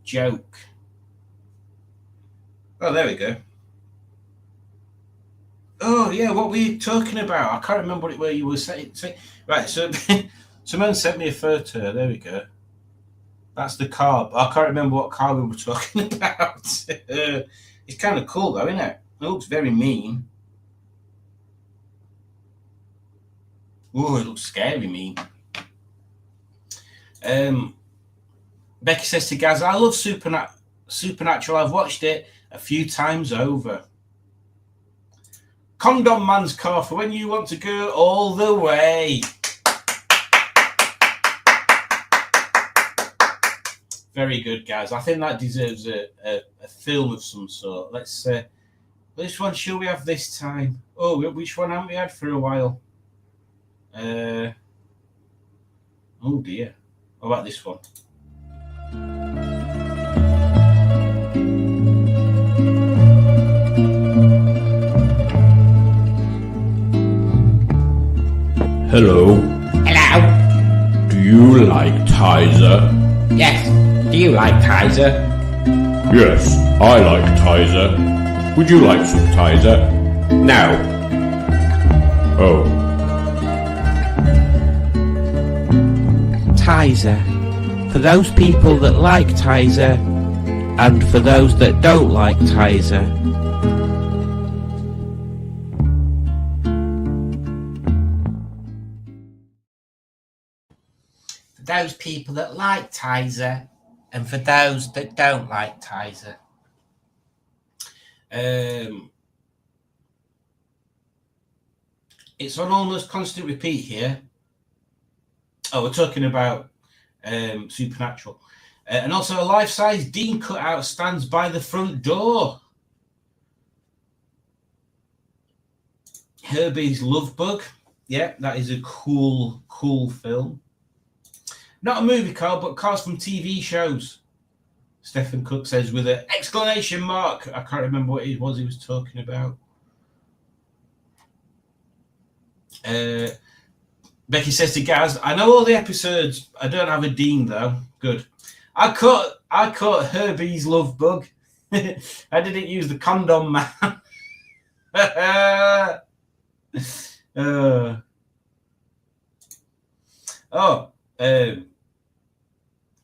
joke. Oh, there we go. Oh, yeah, what were you talking about? I can't remember where you were saying. Right, so Simone sent me a photo. There we go. That's the car. I can't remember what car we were talking about. It's kind of cool, though, isn't it? It looks very mean. Oh, it looks scary mean. Becky says to Gaz, "I love Supernatural. I've watched it a few times over. Condom Man's car for when you want to go all the way." Very good, guys. I think that deserves a film of some sort. Let's which one shall we have this time? Oh, which one haven't we had for a while? Oh dear. How about this one? Hello. Hello. Do you like Tizer? Yes. Do you like Tizer? Yes, I like Tizer. Would you like some Tizer? No. Oh. Tizer. For those people that like Tizer, and for those that don't like Tizer. For those people that like Tizer, and for those that don't like Tizer. It's on almost constant repeat here. Oh, we're talking about Supernatural. And also a life-size Dean cutout stands by the front door. Herbie's Love Bug. Yeah, that is a cool film. Not a movie car, but cars from TV shows. Stephen Cook says with an exclamation mark. I can't remember what it was he was talking about. Becky says to Gaz, "I know all the episodes. I don't have a Dean though." Good. I caught Herbie's Love Bug. I didn't use the Condom Man.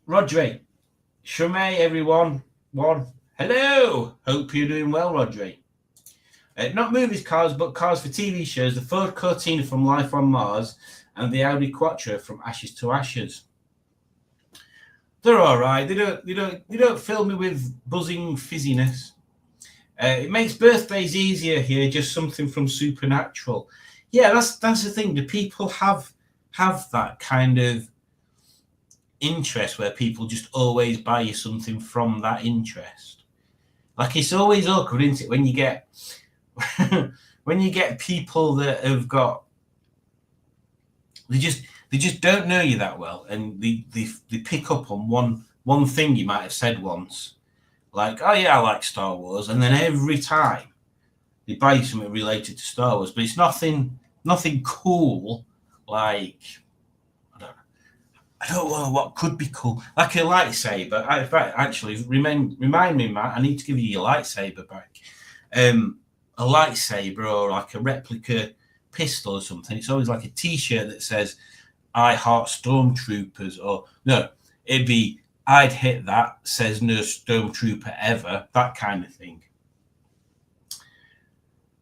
Rodri. Shumay, everyone. Hello. Hope you're doing well, Rodri. Not movies cars, but cars for TV shows. The Ford Cortina from Life on Mars and the Audi Quattro from Ashes to Ashes. They're all right. They don't fill me with buzzing fizziness. It makes birthdays easier here. Just something from Supernatural. Yeah, that's the thing. Do people have that kind of interest where people just always buy you something from that interest? Like, it's always awkward, isn't it, when you get when you get people that have got they just don't know you that well, and they pick up on one thing you might have said once, like, "Oh yeah, I like Star Wars," and then every time they buy you something related to Star Wars, but it's nothing cool, like, I don't know. I don't know what could be cool. Like a lightsaber. Actually, remind me, Matt. I need to give you your lightsaber back. A lightsaber or like a replica pistol or something. It's always like a T-shirt that says "I heart stormtroopers," or no, it'd be "I'd hit that," says "No stormtrooper ever." That kind of thing.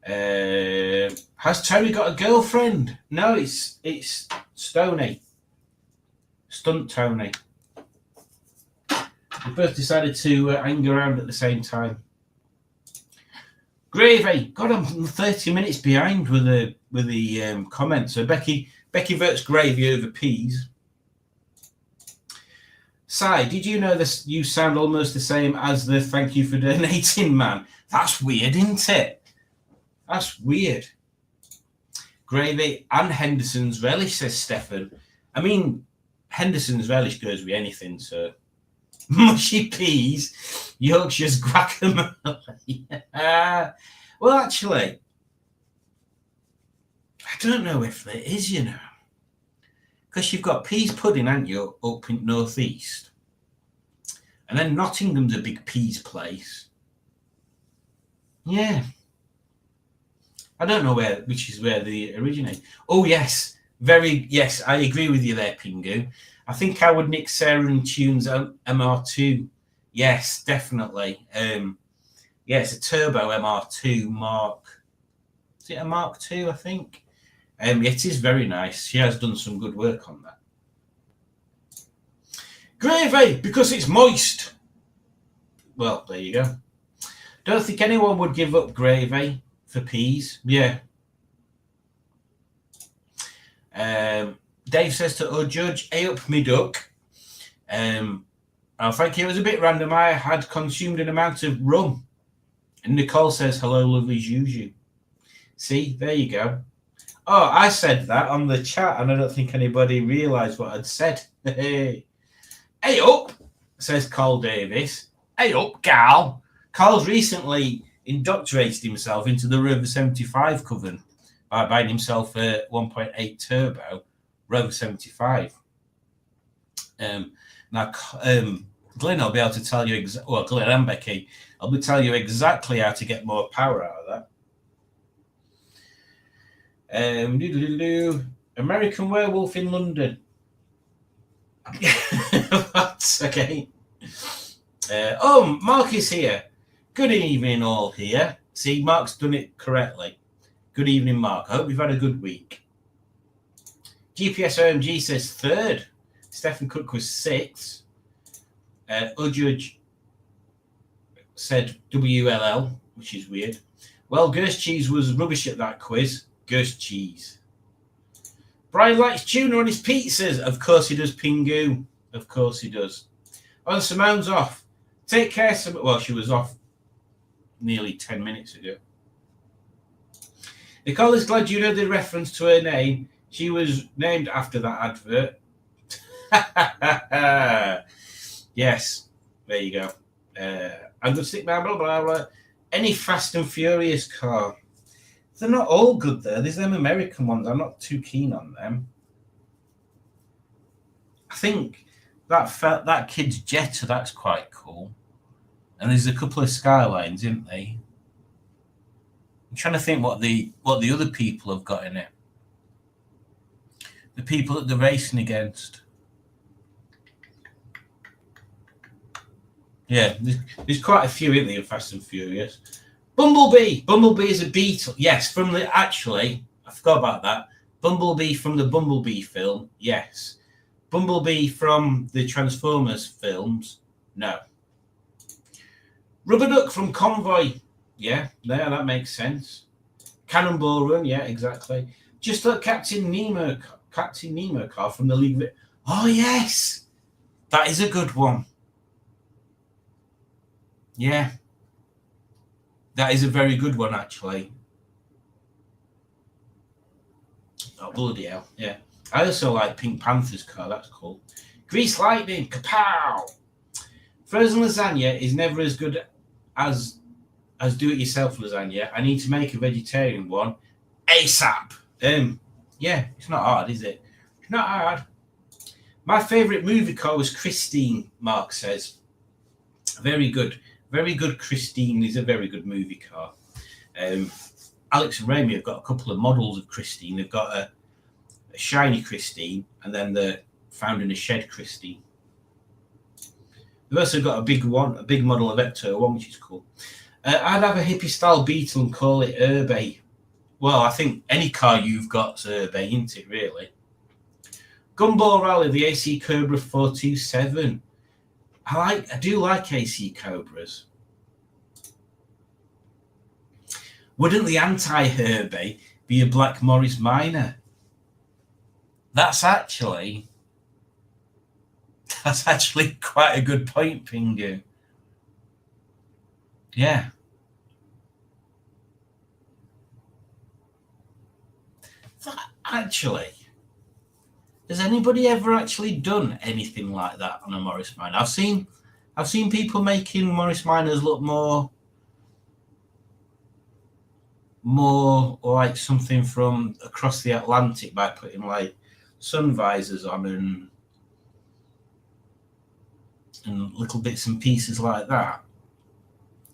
Has Tony got a girlfriend? No, it's Stoney. Stunt Tony. We both decided to hang around at the same time. Gravy. God, I'm 30 minutes behind with the comments. So Becky votes gravy over peas. Si, did you know this? You sound almost the same as the "thank you for donating" man. That's weird, isn't it? That's weird. Gravy and Henderson's relish, says Stefan. I mean, Henderson's relish goes with anything, so. Mushy peas, Yorkshire's guacamole. Well, actually, I don't know if there is, you know. Because you've got peas pudding, haven't you, up in North East? And then Nottingham's a big peas place. Yeah. I don't know which is where they originate. Oh, yes. Yes, I agree with you there, Pingu. I think I would nick Sarah and Tune's MR2. Yes, definitely. Yeah, it's a turbo MR2 Mark. Is it a Mark II, I think? It is very nice. She has done some good work on that. Gravy, because it's moist. Well, there you go. Don't think anyone would give up gravy for peas. Yeah. Dave says to our judge, "Hey up me duck." Oh, thank you. It was a bit random. I had consumed an amount of rum. And Nicole says, "Hello, lovely Juju." See, there you go. Oh, I said that on the chat, and I don't think anybody realised what I'd said. Hey up, says Carl Davis. Hey up, gal. Carl's recently indoctrinated himself into the Rover 75 coven by buying himself a 1.8 turbo Rover 75. Now, Glenn will be able to tell you, Glenn and Becky, I'll be telling you exactly how to get more power out of that. American Werewolf in London. That's okay. Mark is here. Good evening, all here. See, Mark's done it correctly. Good evening, Mark. I hope you've had a good week. GPS OMG says third. Stephen Cook was sixth. Ujudge said WLL, which is weird. Well, Ghost Cheese was rubbish at that quiz. Ghost Cheese. Brian likes tuna on his pizzas. Of course he does, Pingu. Of course he does. Oh, Simone's off. Take care, Simone. Well, she was off nearly 10 minutes ago. Nicole is glad you know the reference to her name. She was named after that advert. Yes, there you go. I'm going to stick by blah, blah, blah. Any Fast and Furious car. They're not all good there. There's them American ones. I'm not too keen on them. I think that kid's Jetta, that's quite cool. And there's a couple of Skylines, isn't they? I'm trying to think what the other people have got in it. The people that they're racing against. Yeah, there's quite a few in there, Fast and Furious. Bumblebee. Bumblebee is a beetle. Yes, I forgot about that. Bumblebee from the Bumblebee film. Yes. Bumblebee from the Transformers films. No. Rubber Duck from Convoy. Yeah, that makes sense. Cannonball Run. Yeah, exactly. Just like Captain Nemo car from the League of It. Oh, yes. That is a good one. Yeah. That is a very good one, actually. Oh, bloody hell. Yeah. I also like Pink Panther's car. That's cool. Grease Lightning. Kapow! Frozen lasagna is never as good as do-it-yourself lasagna. I need to make a vegetarian one ASAP. Yeah, it's not hard, is it? It's not hard. My favourite movie car was Christine, Mark says. Very good. Very good. Christine is a very good movie car. Alex and Remy have got a couple of models of Christine. They've got a shiny Christine and then the found in a shed Christine. They've also got a big model of Ecto one, which is cool. I'd have a hippie style Beetle and call it Urbe. Well, I think any car you've got's Urbe, isn't it, really? Gumball Rally, the AC Cobra 427. I do like AC Cobras. Wouldn't the anti-Herbie be a black Morris Minor? That's actually quite a good point, Pingu. Yeah. Actually, has anybody ever actually done anything like that on a Morris Minor? I've seen people making Morris Minors look more like something from across the Atlantic by putting like sun visors on and little bits and pieces like that.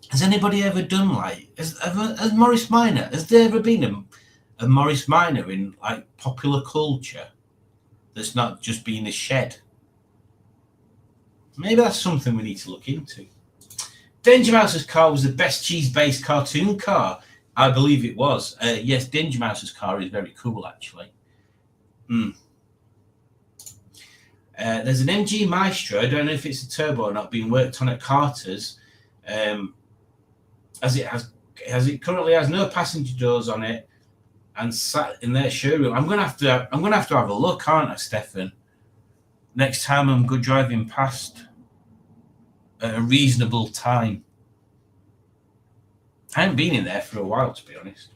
Has anybody ever done like has Morris Minor? Has there ever been a Morris Minor in like popular culture that's not just been a shed? Maybe that's something we need to look into. Danger Mouse's car was the best cheese-based cartoon car. I believe it was. Yes, Danger Mouse's car is very cool, actually. There's an MG Maestro. I don't know if it's a turbo or not, being worked on at Carter's. As it currently has no passenger doors on it, and sat in their showroom. I'm gonna have to have a look, aren't I, Stefan? Next time I'm good driving past at a reasonable time. I haven't been in there for a while, to be honest.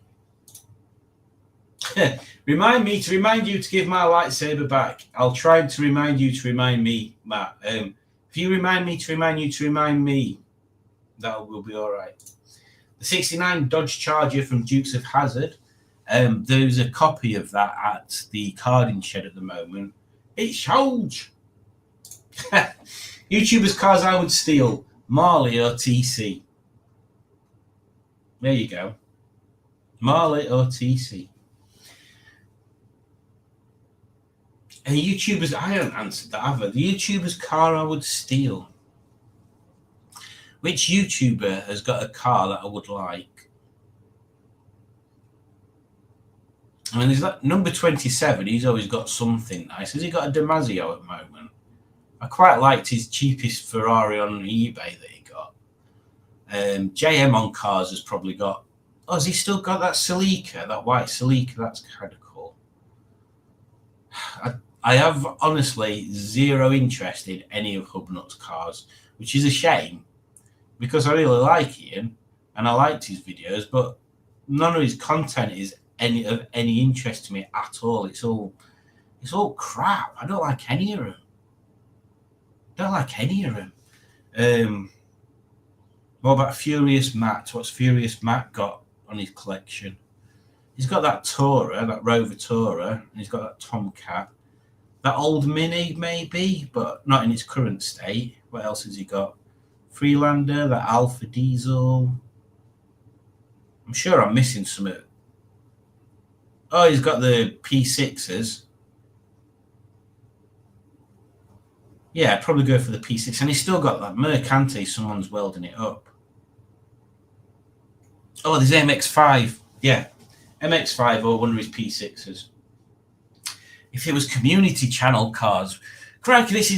Remind you to give my lightsaber back. I'll try to remind you to remind me, Matt. If you remind me to remind you to remind me, that will be all right. The 69 Dodge Charger from Dukes of Hazzard. There's a copy of that at the carding shed at the moment. It's huge. YouTubers' cars I would steal. Marley or TC. There you go. Marley or TC. YouTubers, I haven't answered that either. The YouTuber's car I would steal. Which YouTuber has got a car that I would like? I mean, there's that number 27. He's always got something nice. Has he got a Damasio at the moment? I quite liked his cheapest Ferrari on eBay that he got. JM on cars has probably got. Oh, has he still got that Celica, that white Celica? That's kind of cool. I have honestly zero interest in any of Hubnut's cars, which is a shame because I really like Ian and I liked his videos, but none of his content is of any interest to me at all. It's all crap. I don't like any of them. What about Furious Matt? What's Furious Matt got on his collection? He's got that Tourer, that Rover Tourer, and he's got that Tomcat. That old Mini, maybe, but not in its current state. What else has he got? Freelander, that Alpha Diesel. I'm sure I'm missing some. Oh, he's got the P6s. Yeah, I'd probably go for the P6. And he's still got that Mercante. Someone's welding it up. Oh, there's MX-5. Yeah, MX-5 or one of his P6s. If it was community channel cars, crikey, this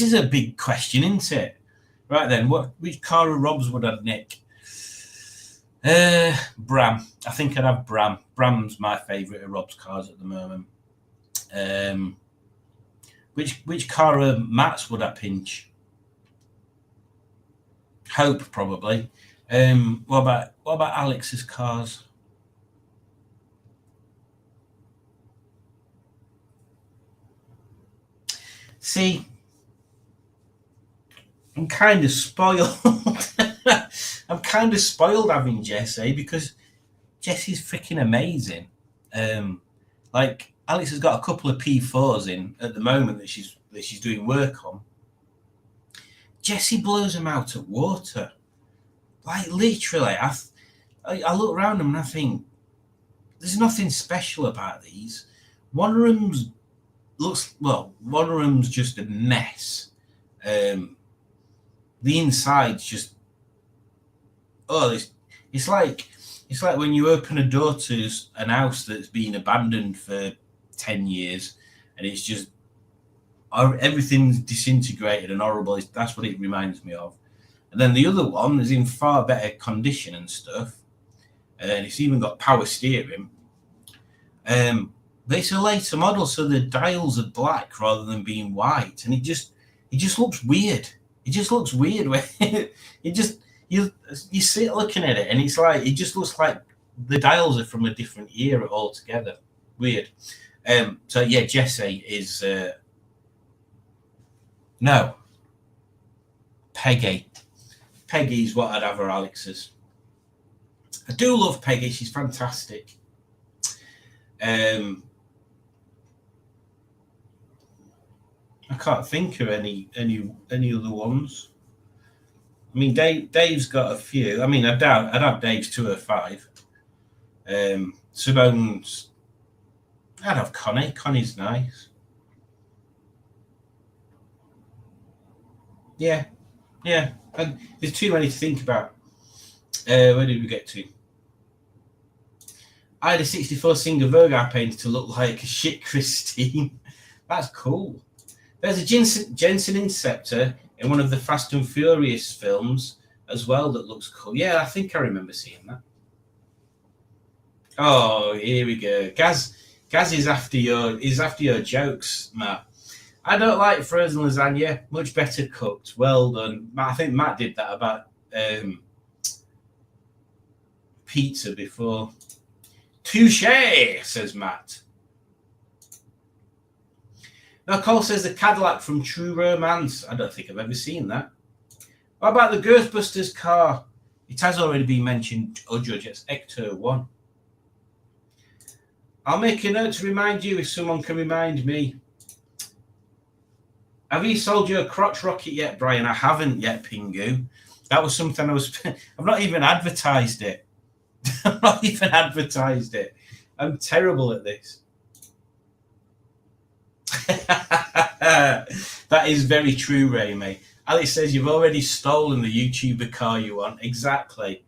is a big question, isn't it? Right then, which car of Rob's would I nick? Bram. I think I'd have Bram. Bram's my favourite of Rob's cars at the moment. Which car of Matt's would I pinch? Hope, probably. What about Alex's cars? See, I'm kind of spoiled. I'm kind of spoiled having Jesse because Jesse's freaking amazing. Like Alex has got a couple of P4s in at the moment that she's doing work on. Jessie blows them out at water. Like literally, I look around them and I think there's nothing special about these. One of them's just a mess. The inside's just it's like when you open a door to an house that's been abandoned for 10 years and it's just everything's disintegrated and horrible. That's what it reminds me of. And then the other one is in far better condition and stuff, and it's even got power steering. But it's a later model, so the dials are black rather than being white, and it just looks weird. It just looks weird when you sit looking at it, and it's like it just looks like the dials are from a different era altogether. Weird. So yeah, Jessie is no. Peggy. Peggy's what I'd have her Alex's. I do love Peggy. She's fantastic. I can't think of any other ones. I mean, Dave's got a few. I mean, I'd have Dave's 205. Simone's. I'd have Connie. Connie's nice. Yeah. And there's too many to think about. Where did we get to? I had a 64 Singer Verga painted to look like a shit Christine. That's cool. There's a Jensen Interceptor in one of the Fast and Furious films as well that looks cool. Yeah, I think I remember seeing that. Oh, here we go. Gaz is after your jokes, Matt. I don't like frozen lasagna. Much better cooked. Well done. I think Matt did that about pizza before. Touché, says Matt. Now, Cole says the Cadillac from True Romance. I don't think I've ever seen that. What about the Ghostbusters car? It has already been mentioned, Judge. It's Ecto 1. I'll make a note to remind you if someone can remind me. Have you sold your crotch rocket yet, Brian? I haven't yet, Pingu. That was something I've not even advertised it. I'm terrible at this. That is very true, Ray, mate. Alex says you've already stolen the YouTuber car you want. Exactly.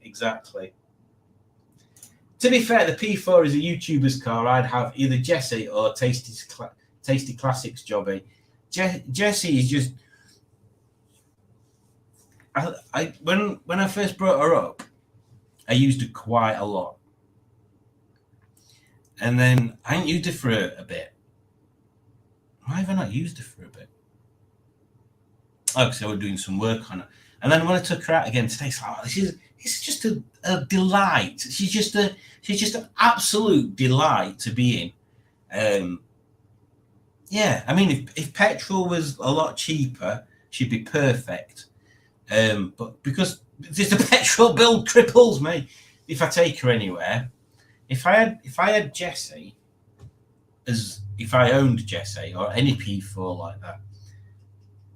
To be fair, the P4 is a YouTuber's car. I'd have either Jessie or Tasty Classics Jobby. Jessie is just. When I first brought her up, I used her quite a lot, and then I ain't used her for a bit. Why have I not used her for a bit? Oh, because I was doing some work on her, and then when I took her out again today, it's like, it's just a delight. She's just an absolute delight to be in. Yeah, I mean, if petrol was a lot cheaper, she'd be perfect. But because the petrol bill cripples me if I take her anywhere. If I had Jessie, if I owned Jessie or any P4 like that,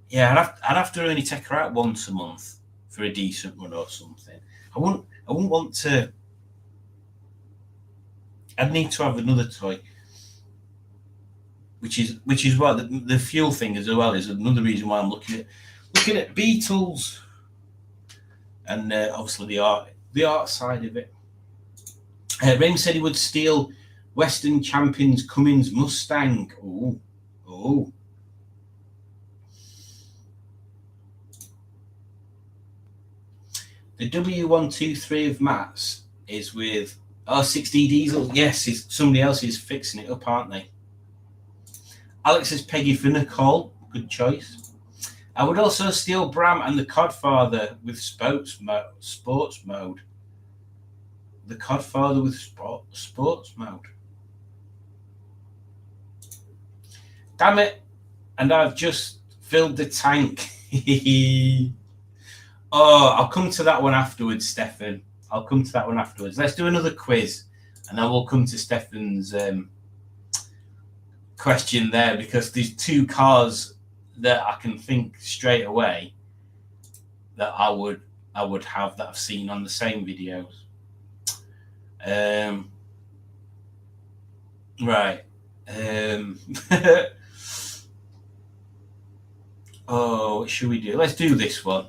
yeah, I'd have to only take her out once a month for a decent run or something. I wouldn't want to. I'd need to have another toy, which is what the fuel thing as well is another reason why I'm looking at Beatles, and obviously the art side of it. Raim said he would steal Western Champions Cummins Mustang. Oh. The W123 of Matt's is with 6D Diesel. Yes, somebody else is fixing it up, aren't they? Alex is Peggy for Nicole. Good choice. I would also steal Bram and the Codfather with sports mode. The Codfather with sports mode. Damn it. And I've just filled the tank. Oh, I'll come to that one afterwards, Stefan. I'll come to that one afterwards. Let's do another quiz, and then we'll come to Stefan's question there, because there's two cars that I can think straight away that I would have that I've seen on the same videos. Right. Oh, what should we do? Let's do this one.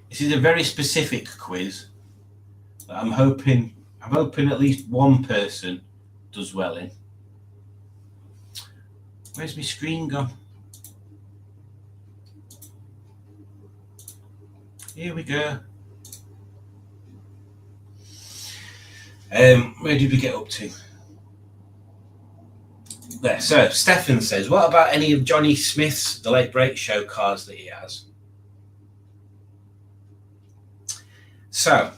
This is a very specific quiz that I'm hoping at least one person does well in. Where's my screen gone? Here we go. Where did we get up to? There. So Stefan says, what about any of Johnny Smith's The Late Break Show cars that he has? So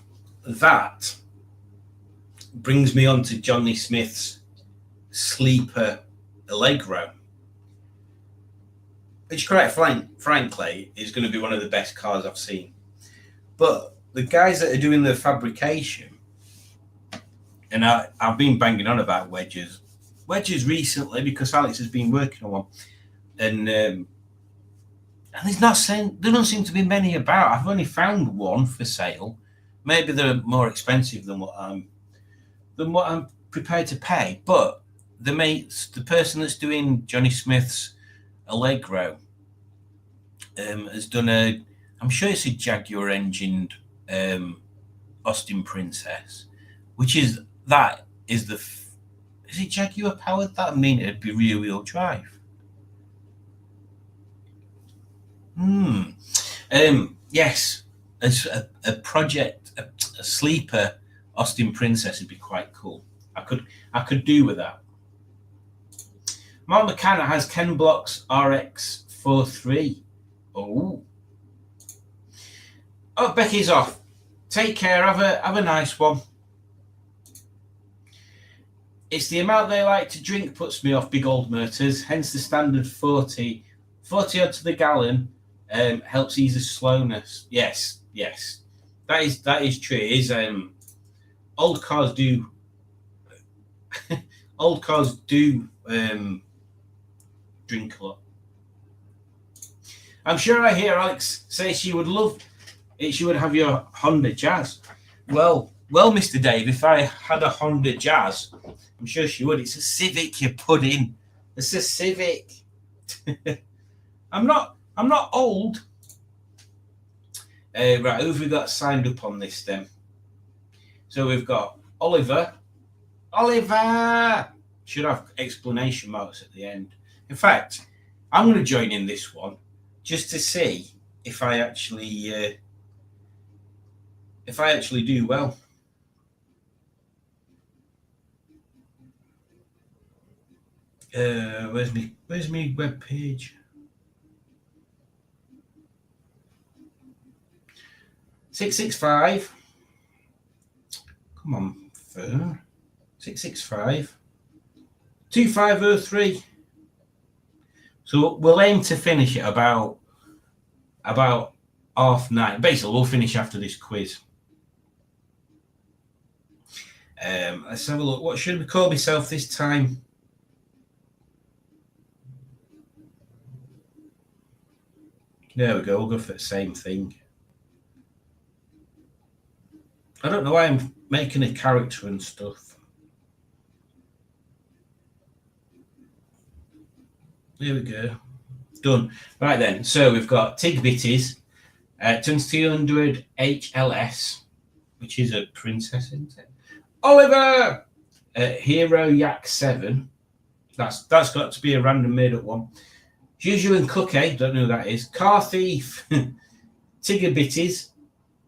that brings me on to Johnny Smith's Sleeper Allegro, which, quite frankly, is going to be one of the best cars I've seen. But the guys that are doing the fabrication, and I've been banging on about wedges recently because Alex has been working on one, and there don't seem to be many about. I've only found one for sale. Maybe they're more expensive than what I'm prepared to pay. But the person that's doing Johnny Smith's Allegro has done I'm sure it's a Jaguar engined Austin Princess, which is is it Jaguar powered? That would mean it'd be rear wheel drive. Yes, as a project, a sleeper Austin Princess would be quite cool. I could do with that. Mark McKenna has Ken Block's RX 43. Oh, Becky's off. Take care. Have a nice one. It's the amount they like to drink puts me off, big old motors. Hence the standard 40 odd to the gallon helps ease the slowness. Yes, that is true. It is old cars do drink a lot. I'm sure I hear Alex say she would love it. She would have your Honda Jazz. Well, Mr. Dave, if I had a Honda Jazz, I'm sure she would. It's a Civic, you pudding. It's a Civic. I'm not old. Right, who have we got signed up on this then? So we've got Oliver. Should have exclamation marks at the end. In fact, I'm going to join in this one just to see if I actually do well. Where's me web page? 665. Come on, Fern. 665 2503. So we'll aim to finish at about 9:30. Basically, we'll finish after this quiz. Let's have a look. What should we call myself this time? There we go. We'll go for the same thing. I don't know why I'm making a character and stuff. There we go. Done. Right then. So we've got Tig Bitties, 2200 HLS, which is a princess, isn't it? Oliver! Hero Yak 7. That's got to be a random made-up one. Juju and Cookie, don't know who that is. Car Thief, Tigger Bitties.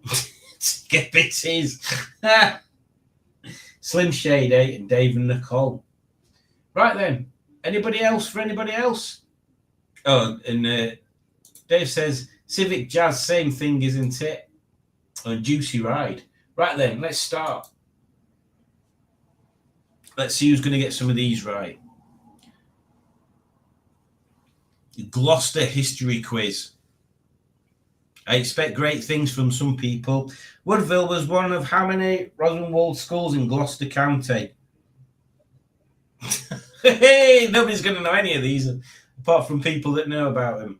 Tigger Bitties. Slim Shady and Dave and Nicole. Right then. Anybody else for anybody else? Oh, and Dave says, Civic Jazz, same thing, isn't it? A juicy ride. Right then, let's start. Let's see who's going to get some of these right. Gloucester history quiz. I expect great things from some people, Woodville was one of how many Rosenwald schools in Gloucester County? Hey, nobody's going to know any of these apart from people that know about them.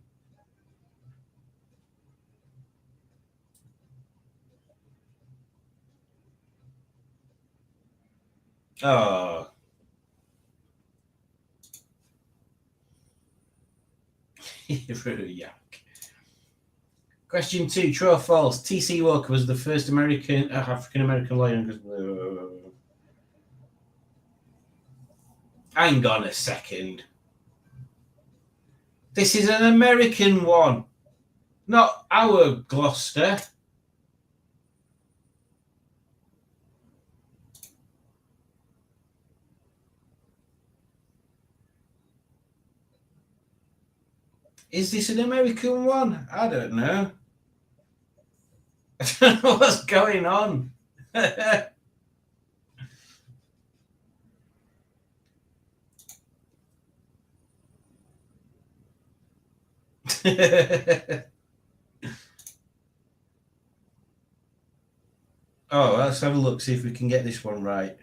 Oh. Yuck. Question 2, true or false? T.C. Walker was the first African-American lawyer. Hang on a second. This is an American one, not our Gloucester. Is this an American one? I don't know. I don't know what's going on. Oh, let's have a look, see if we can get this one right.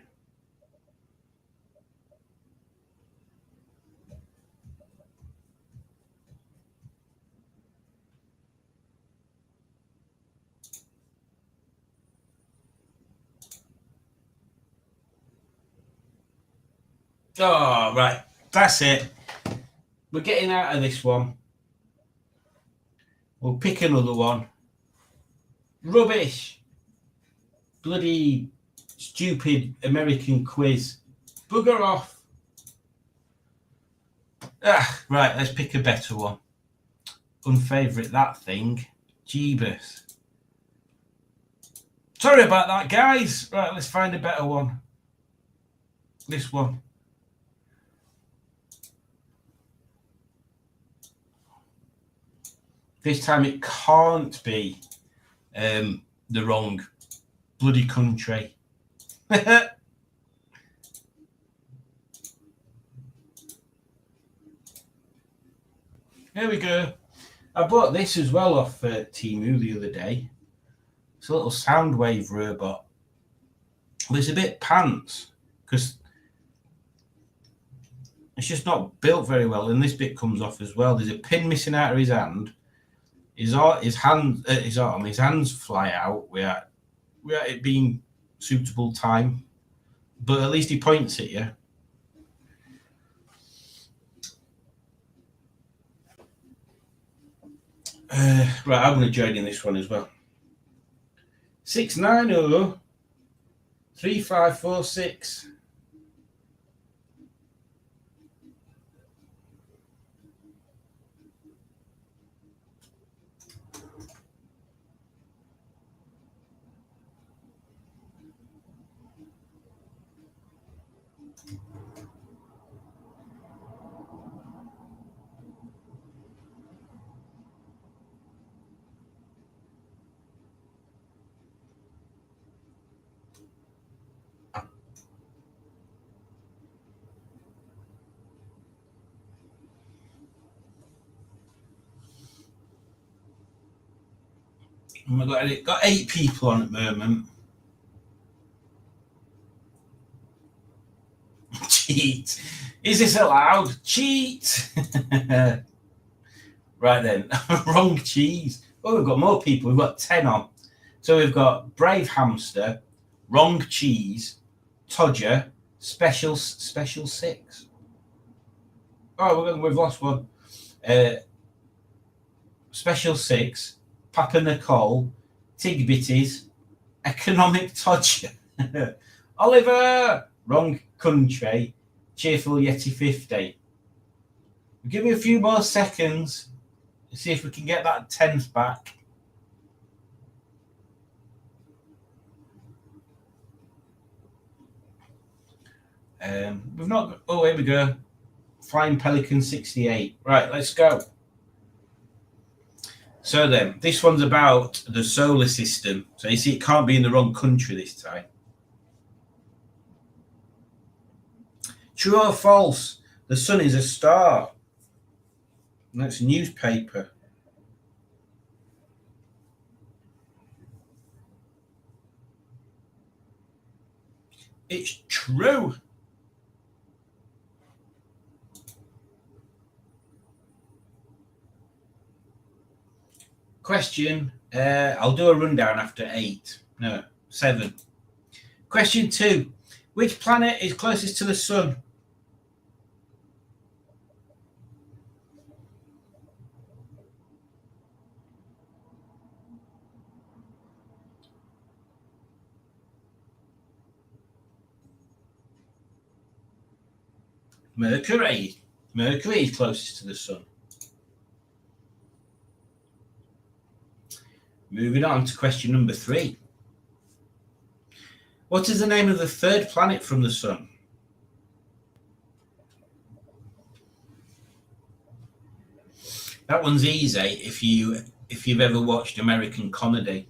Oh, right. That's it. We're getting out of this one. We'll pick another one. Rubbish. Bloody stupid American quiz. Bugger off. Right, let's pick a better one. Unfavourite that thing. Jeebus. Sorry about that, guys. Right, let's find a better one. This one. This time it can't be the wrong bloody country. Here we go. I bought this as well off Temu the other day. It's a little Soundwave robot. Well, it's a bit pants because it's just not built very well, and this bit comes off as well. There's a pin missing out of his hand. His hands fly out without it being suitable time, but at least he points at you. Right, I'm going to join in this one as well. 690 3546. Oh my God, it got 8 people on at the moment. Cheat. Is this allowed? Cheat. Right then, wrong cheese. Oh, we've got more people. We've got 10 on. So we've got Brave Hamster, Wrong Cheese, Todger, Special 6. Oh, we've lost one. Special 6. Papa Nicole, Tigbitties, Economic Todger, Oliver, Wrong Country, Cheerful Yeti 50. Give me a few more seconds to see if we can get that 10th back. We've not. Oh, here we go. Flying Pelican 68. Right, let's go. So then, this one's about the solar system. So you see, it can't be in the wrong country this time. True or false? The sun is a star. And that's a newspaper. It's true. Question, I'll do a rundown after 7. Question 2. Which planet is closest to the sun? Mercury. Mercury is closest to the sun. Moving on to question number 3. What is the name of the third planet from the sun? That one's easy if you've ever watched American comedy.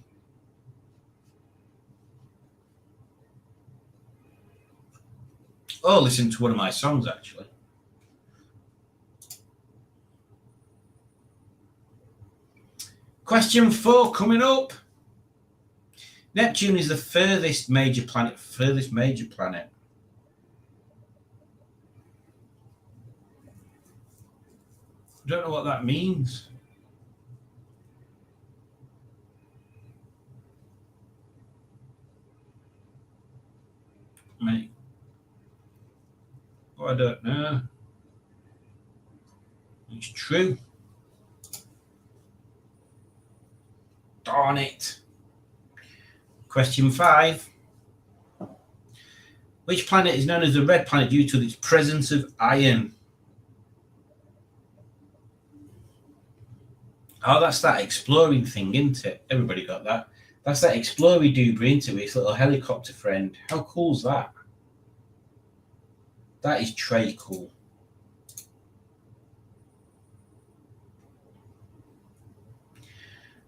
Oh, listen to one of my songs, actually. Question 4 coming up. Neptune is the furthest major planet. I don't know what that means. Mate. Oh, I don't know. It's true. Darn it. Question 5. Which planet is known as the red planet due to its presence of iron? Oh, that's that exploring thing, isn't it? Everybody got that. That's that exploring doobry, isn't it? Its little helicopter friend. How cool's that? That is tray cool.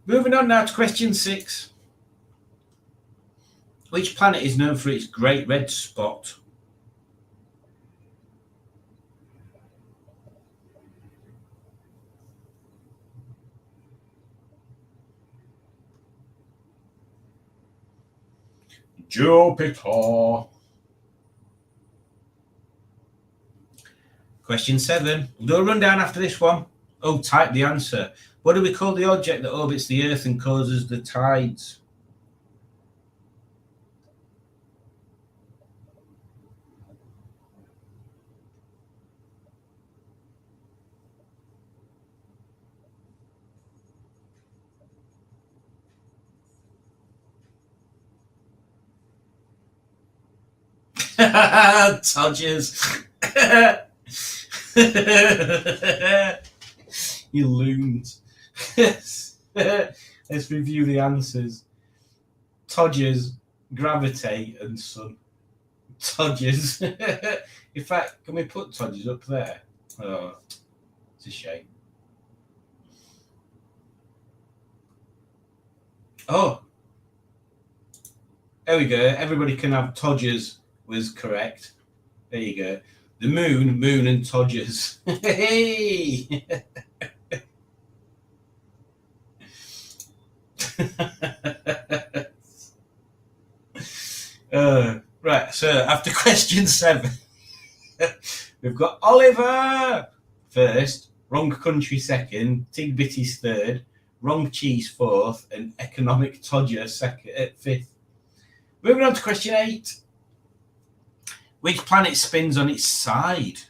Moving on now to question 6. Which planet is known for its great red spot? Jupiter. Question 7. We'll do a rundown after this one. Oh, type the answer. What do we call the object that orbits the Earth and causes the tides? Todgers. You loons. Let's review the answers. Todgers, gravitate, and sun. Todgers. In fact, can we put Todgers up there? Oh, it's a shame. Oh, there we go. Everybody can have Todgers was correct. There you go. The moon, and Todgers. Hey! Right, so after question 7, we've got Oliver first, wrong country second, Tig Bitty's third, wrong cheese fourth, and economic Todger fifth. Moving on to question 8. Which planet spins on its side?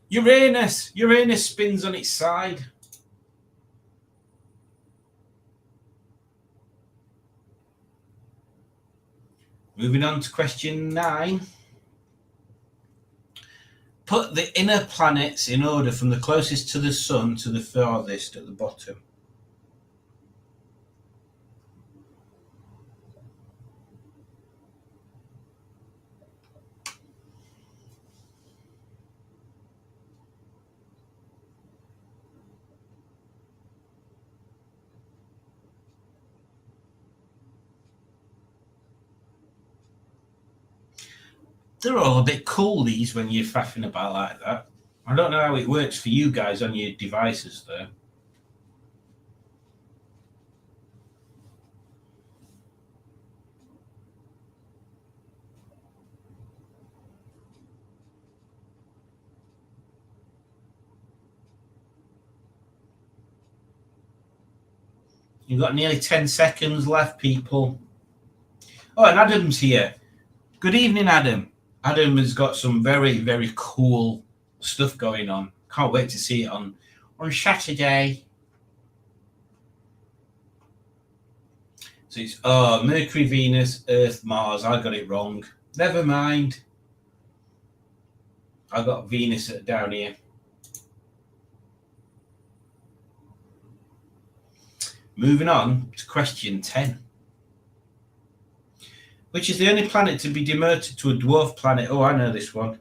Uranus. Uranus spins on its side. Moving on to question 9. Put the inner planets in order from the closest to the sun to the farthest at the bottom. They're all a bit cool, these, when you're faffing about like that. I don't know how it works for you guys on your devices, though. You've got nearly 10 seconds left, people. Oh, and Adam's here. Good evening, Adam. Adam has got some very, very cool stuff going on. Can't wait to see it on Saturday. So it's Mercury, Venus, Earth, Mars. I got it wrong. Never mind. I got Venus down here. Moving on to question 10. Which is the only planet to be demoted to a dwarf planet? Oh, I know this one.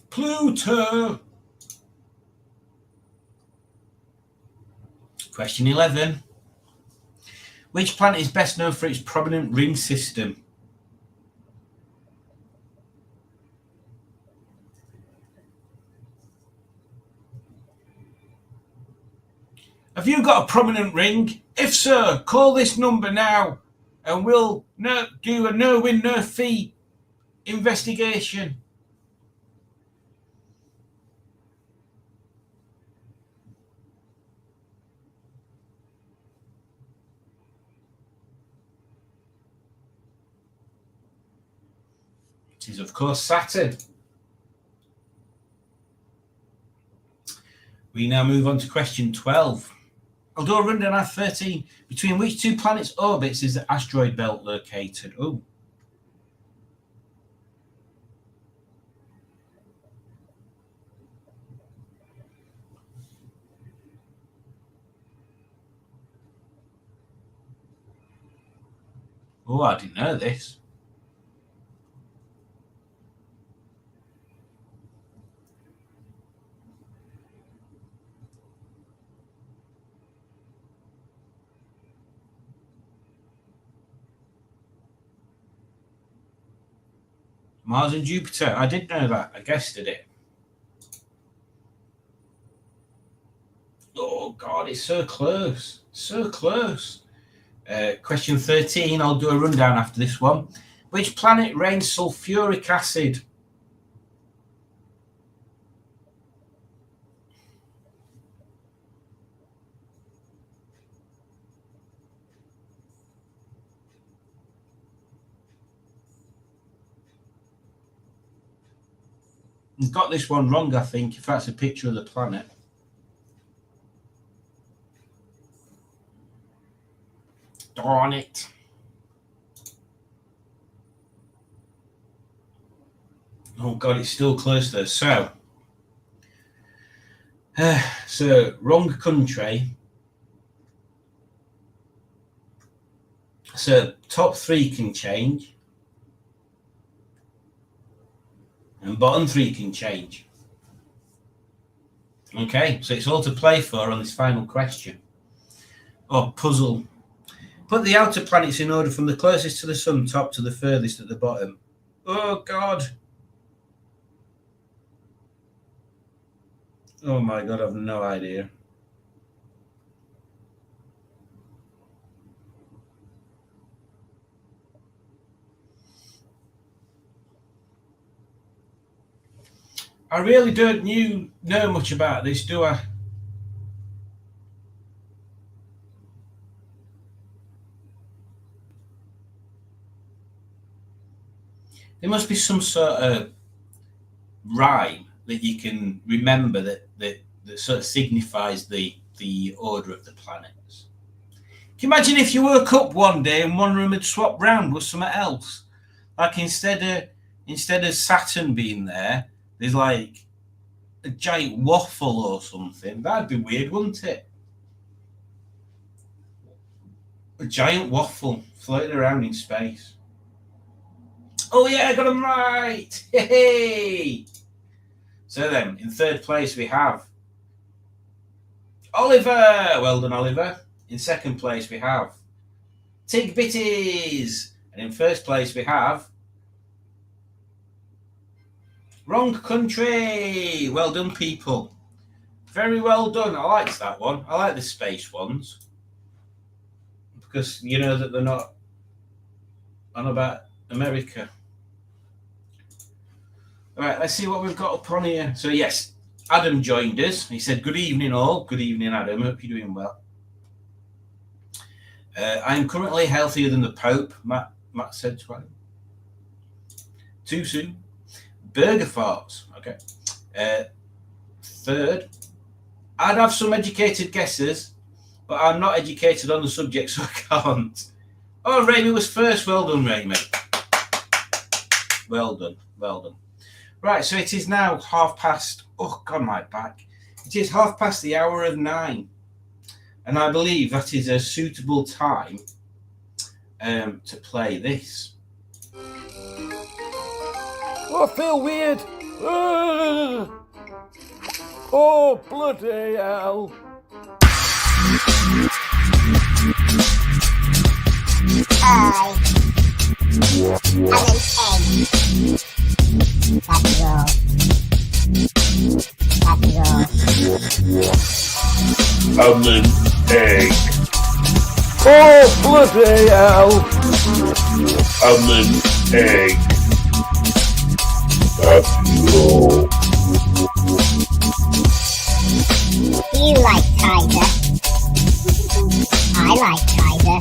Pluto. Question 11. Which planet is best known for its prominent ring system? Have you got a prominent ring? If so, call this number now and we'll do a no-win, no-fee investigation. It is, of course, Saturn. We now move on to question 12. I'll do a rundown of 13. Between which two planets' orbits is the asteroid belt located? Oh. Oh, I didn't know this. Mars and Jupiter. I did know that. I guessed at it. Oh, God, it's so close. So close. Question 13. I'll do a rundown after this one. Which planet rains sulfuric acid? I've got this one wrong, I think, if that's a picture of the planet. Darn it. Oh, God, it's still close there. So, wrong country. So, top three can change. And bottom three can change. Okay, so it's all to play for on this final question. Or puzzle. Put the outer planets in order from the closest to the sun top to the furthest at the bottom. Oh, God. Oh, my God, I've no idea. I really don't know much about this, do I? There must be some sort of rhyme that you can remember that sort of signifies the order of the planets. Can you imagine if you woke up one day and one room had swapped round with something else? Like instead of instead of Saturn being there, there's like a giant waffle or something. That'd be weird, wouldn't it? A giant waffle floating around in space. Oh yeah, I got them right! Hey! So then, in third place we have Oliver. Well done, Oliver. In second place we have Tig Bitties. And in first place we have Wrong Country. Well done, people. Very well done. I liked that one. I like the space ones. Because you know that they're not on about America. All right, let's see what we've got up on here. So yes, Adam joined us. He said, good evening all. Good evening, Adam. Hope you're doing well. I am currently healthier than the Pope, Matt said to him. Too soon. Burger farts. Okay. Third, I'd have some educated guesses, but I'm not educated on the subject, so I can't. Oh, Raimi was first. Well done, Raimi. Well done. Well done. Right, so it is now 9:30. Oh, God, my back. It is 9:30. And I believe that is a suitable time to play this. Oh, I feel weird. Oh, bloody hell. I'm an egg. Oh, bloody hell. I'm an egg. That's all. Do you like Tiger? I like Tiger.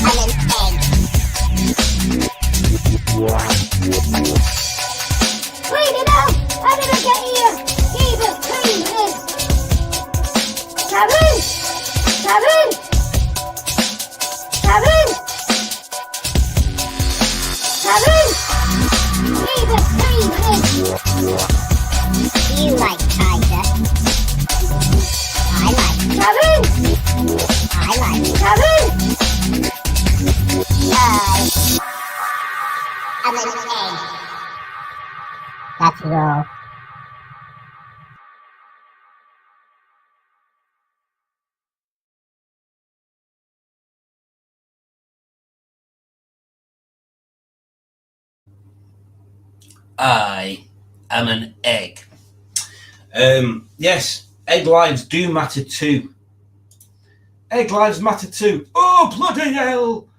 I'm an egg. Clean it up! How did I get here? Jesus, clean it! Kevin! Kevin! Kevin! Kevin! Jesus, clean it! Do you like Tiger? I like Kevin! I like Kevin! I'm an egg. That's all. I am an egg. Yes, egg lives do matter too. Egg lives matter too. Oh, bloody hell!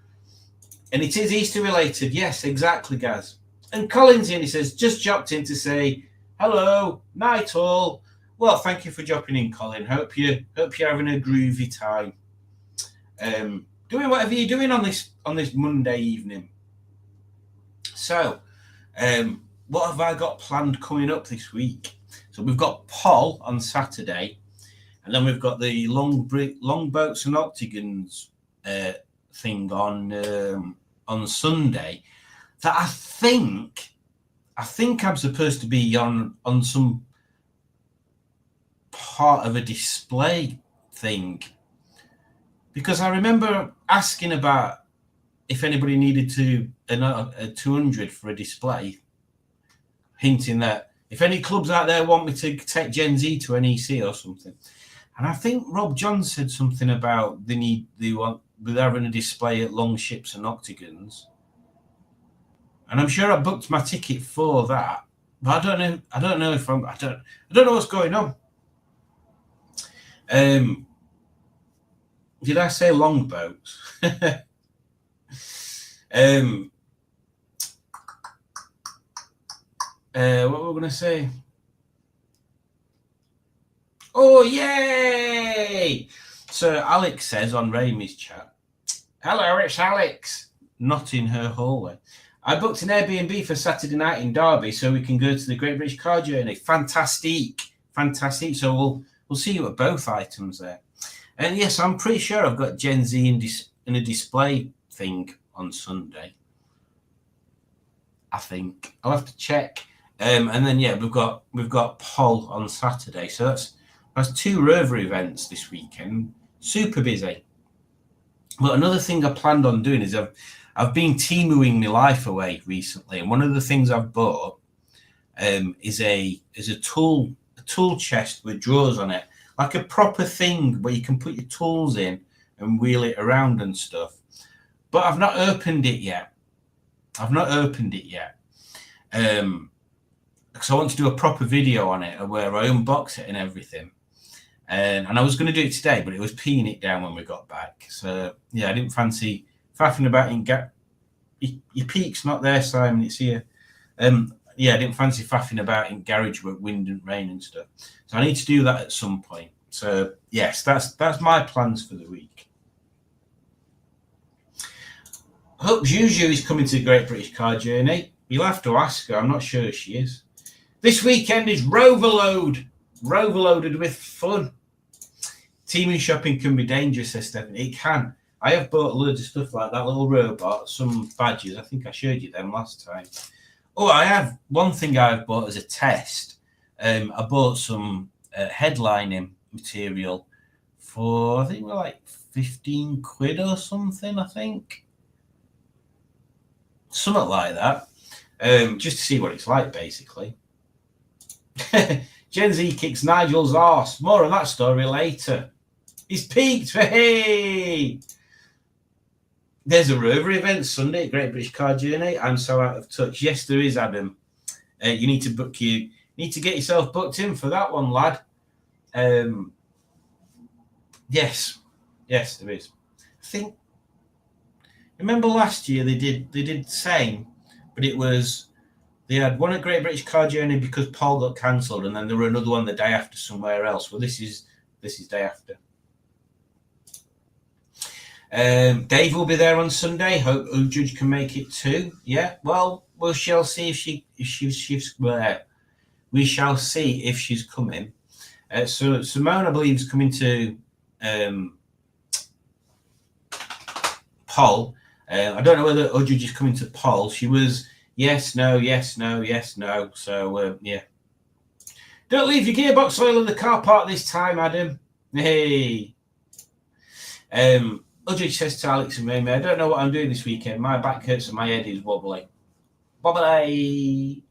And it is Easter related. Yes, exactly, Gaz. And Colin's in, he says, just dropped in to say, hello, night all. Well, thank you for dropping in, Colin. Hope you're having a groovy time. Doing whatever you're doing on this Monday evening. So, what have I got planned coming up this week? So we've got Poll on Saturday, and then we've got the long boats and octagons thing on Sunday. That I think I'm supposed to be on some part of a display thing, because I remember asking about if anybody needed a 200 for a display, hinting that if any clubs out there want me to take Gen Z to an EC or something. And I think Rob John said something about they're having a display at Long Ships and Octagons. And I'm sure I booked my ticket for that. But I don't know what's going on. Did I say longboats? What were we going to say? Oh, yay! So Alex says on Raimi's chat, hello, it's Alex. Not in her hallway. I booked an Airbnb for Saturday night in Derby so we can go to the Great British Car Journey. Fantastic. So we'll see you at both items there. And yes, I'm pretty sure I've got Gen Z in a display thing on Sunday. I think I'll have to check. And then we've got Poll on Saturday. So that's 2 Rover events this weekend. Super busy. But another thing I planned on doing is I've been Temuing my life away recently, and one of the things I've bought is a tool chest with drawers on it, like a proper thing where you can put your tools in and wheel it around and stuff. But I've not opened it yet. Because I want to do a proper video on it where I unbox it and everything. And I was going to do it today, but it was peeing it down when we got back. So, yeah, I didn't fancy faffing about in your peak's not there, Simon, it's here. I didn't fancy faffing about in garage with wind and rain and stuff. So I need to do that at some point. So, yes, that's my plans for the week. I hope Juju is coming to the Great British Car Journey. You'll have to ask her. I'm not sure she is. This weekend is Roverload. Roverloaded with fun. Temu shopping can be dangerous, says Stephen. It can. I have bought loads of stuff like that little robot, some badges. I think I showed you them last time. Oh, I have one thing I've bought as a test. I bought some headlining material for, I think, like 15 quid or something, I think. Something like that. Just to see what it's like, basically. Gen Z kicks Nigel's arse. More on that story later. He's peaked. Hey! There's a Rover event Sunday at Great British Car Journey. I'm so out of touch. Yes, there is, Adam. You need to get yourself booked in for that one, lad. Yes, there is. I think. Remember last year they did the same, but it was they had one at Great British Car Journey because Paul got cancelled, and then there were another one the day after somewhere else. Well, this is day after. Dave will be there on Sunday. Hope Judge can make it too. Yeah, well, we shall see we shall see if she's coming. So Simone, I believe, is coming to Poll. I don't know whether Judge is coming to Poll. She was yes, no, yes, no, yes, no. So yeah. Don't leave your gearbox oil in the car park this time, Adam. Hey. Judge says to Alex and Mimi, I don't know what I'm doing this weekend. My back hurts and my head is wobbly. Wobbly.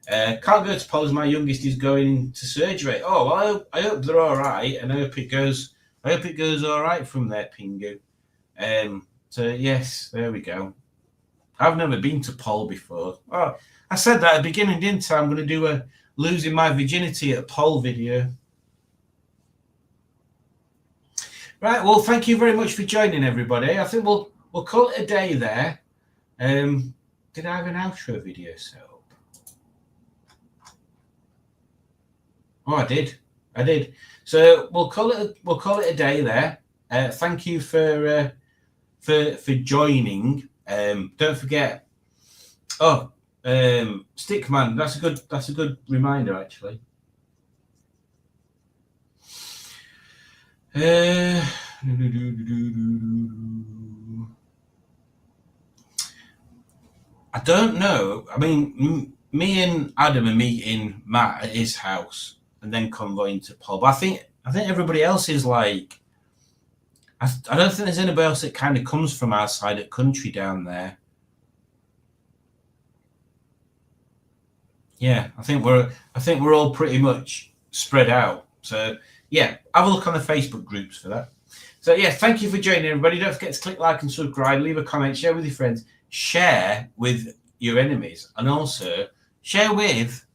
Can't go to Poll as my youngest is going to surgery. Oh, well, I hope they're all right, and I hope it goes all right from there, Pingu. So yes, there we go. I've never been to Poll before. Oh, I said that at the beginning, didn't I? I'm going to do a losing my virginity at Poll video. Right, well, thank you very much for joining, everybody. I think we'll call it a day there. Did I have an outro video set up? Oh, I did. So we'll call it a day there. Thank you for joining. Don't forget. Oh, Stickman. That's a good reminder, actually. I don't know. I mean, me and Adam are meeting Matt at his house and then convoying to Poll. But I think everybody else is like. I don't think there's anybody else that kind of comes from our side of country down there. Yeah, I think we're all pretty much spread out. So yeah, have a look on the Facebook groups for that. So yeah, thank you for joining, everybody. Don't forget to click like and subscribe, leave a comment, share with your friends, share with your enemies, and also share with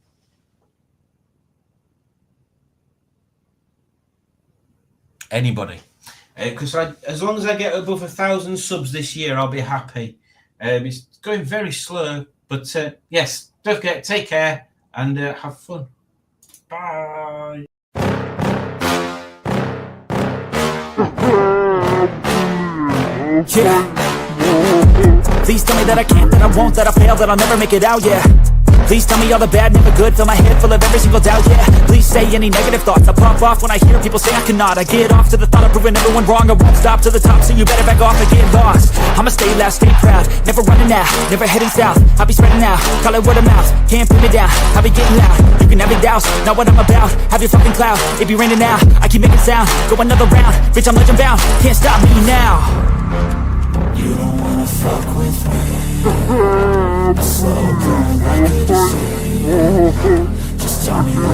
anybody. Because as long as I get above 1,000 subs this year, I'll be happy. It's going very slow, but yes, don't forget, take care and have fun. Bye. Yeah. Please tell me that I can't, that I won't, that I fail, that I'll never make it out, yeah. Please tell me all the bad, never good. Fill my head full of every single doubt, yeah. Please say any negative thoughts. I pop off when I hear people say I cannot. I get off to the thought of proving everyone wrong. I won't stop to the top, so you better back off and get lost. I'ma stay loud, stay proud, never running out, never heading south. I'll be spreading out, call it word of mouth. Can't put me down, I'll be getting loud. You can have your doubts, not what I'm about. Have your fucking cloud, it be raining now. I keep making sound, go another round. Bitch, I'm legend bound, can't stop me now. You don't wanna fuck with me. Slow burn like a disease. Just tell me what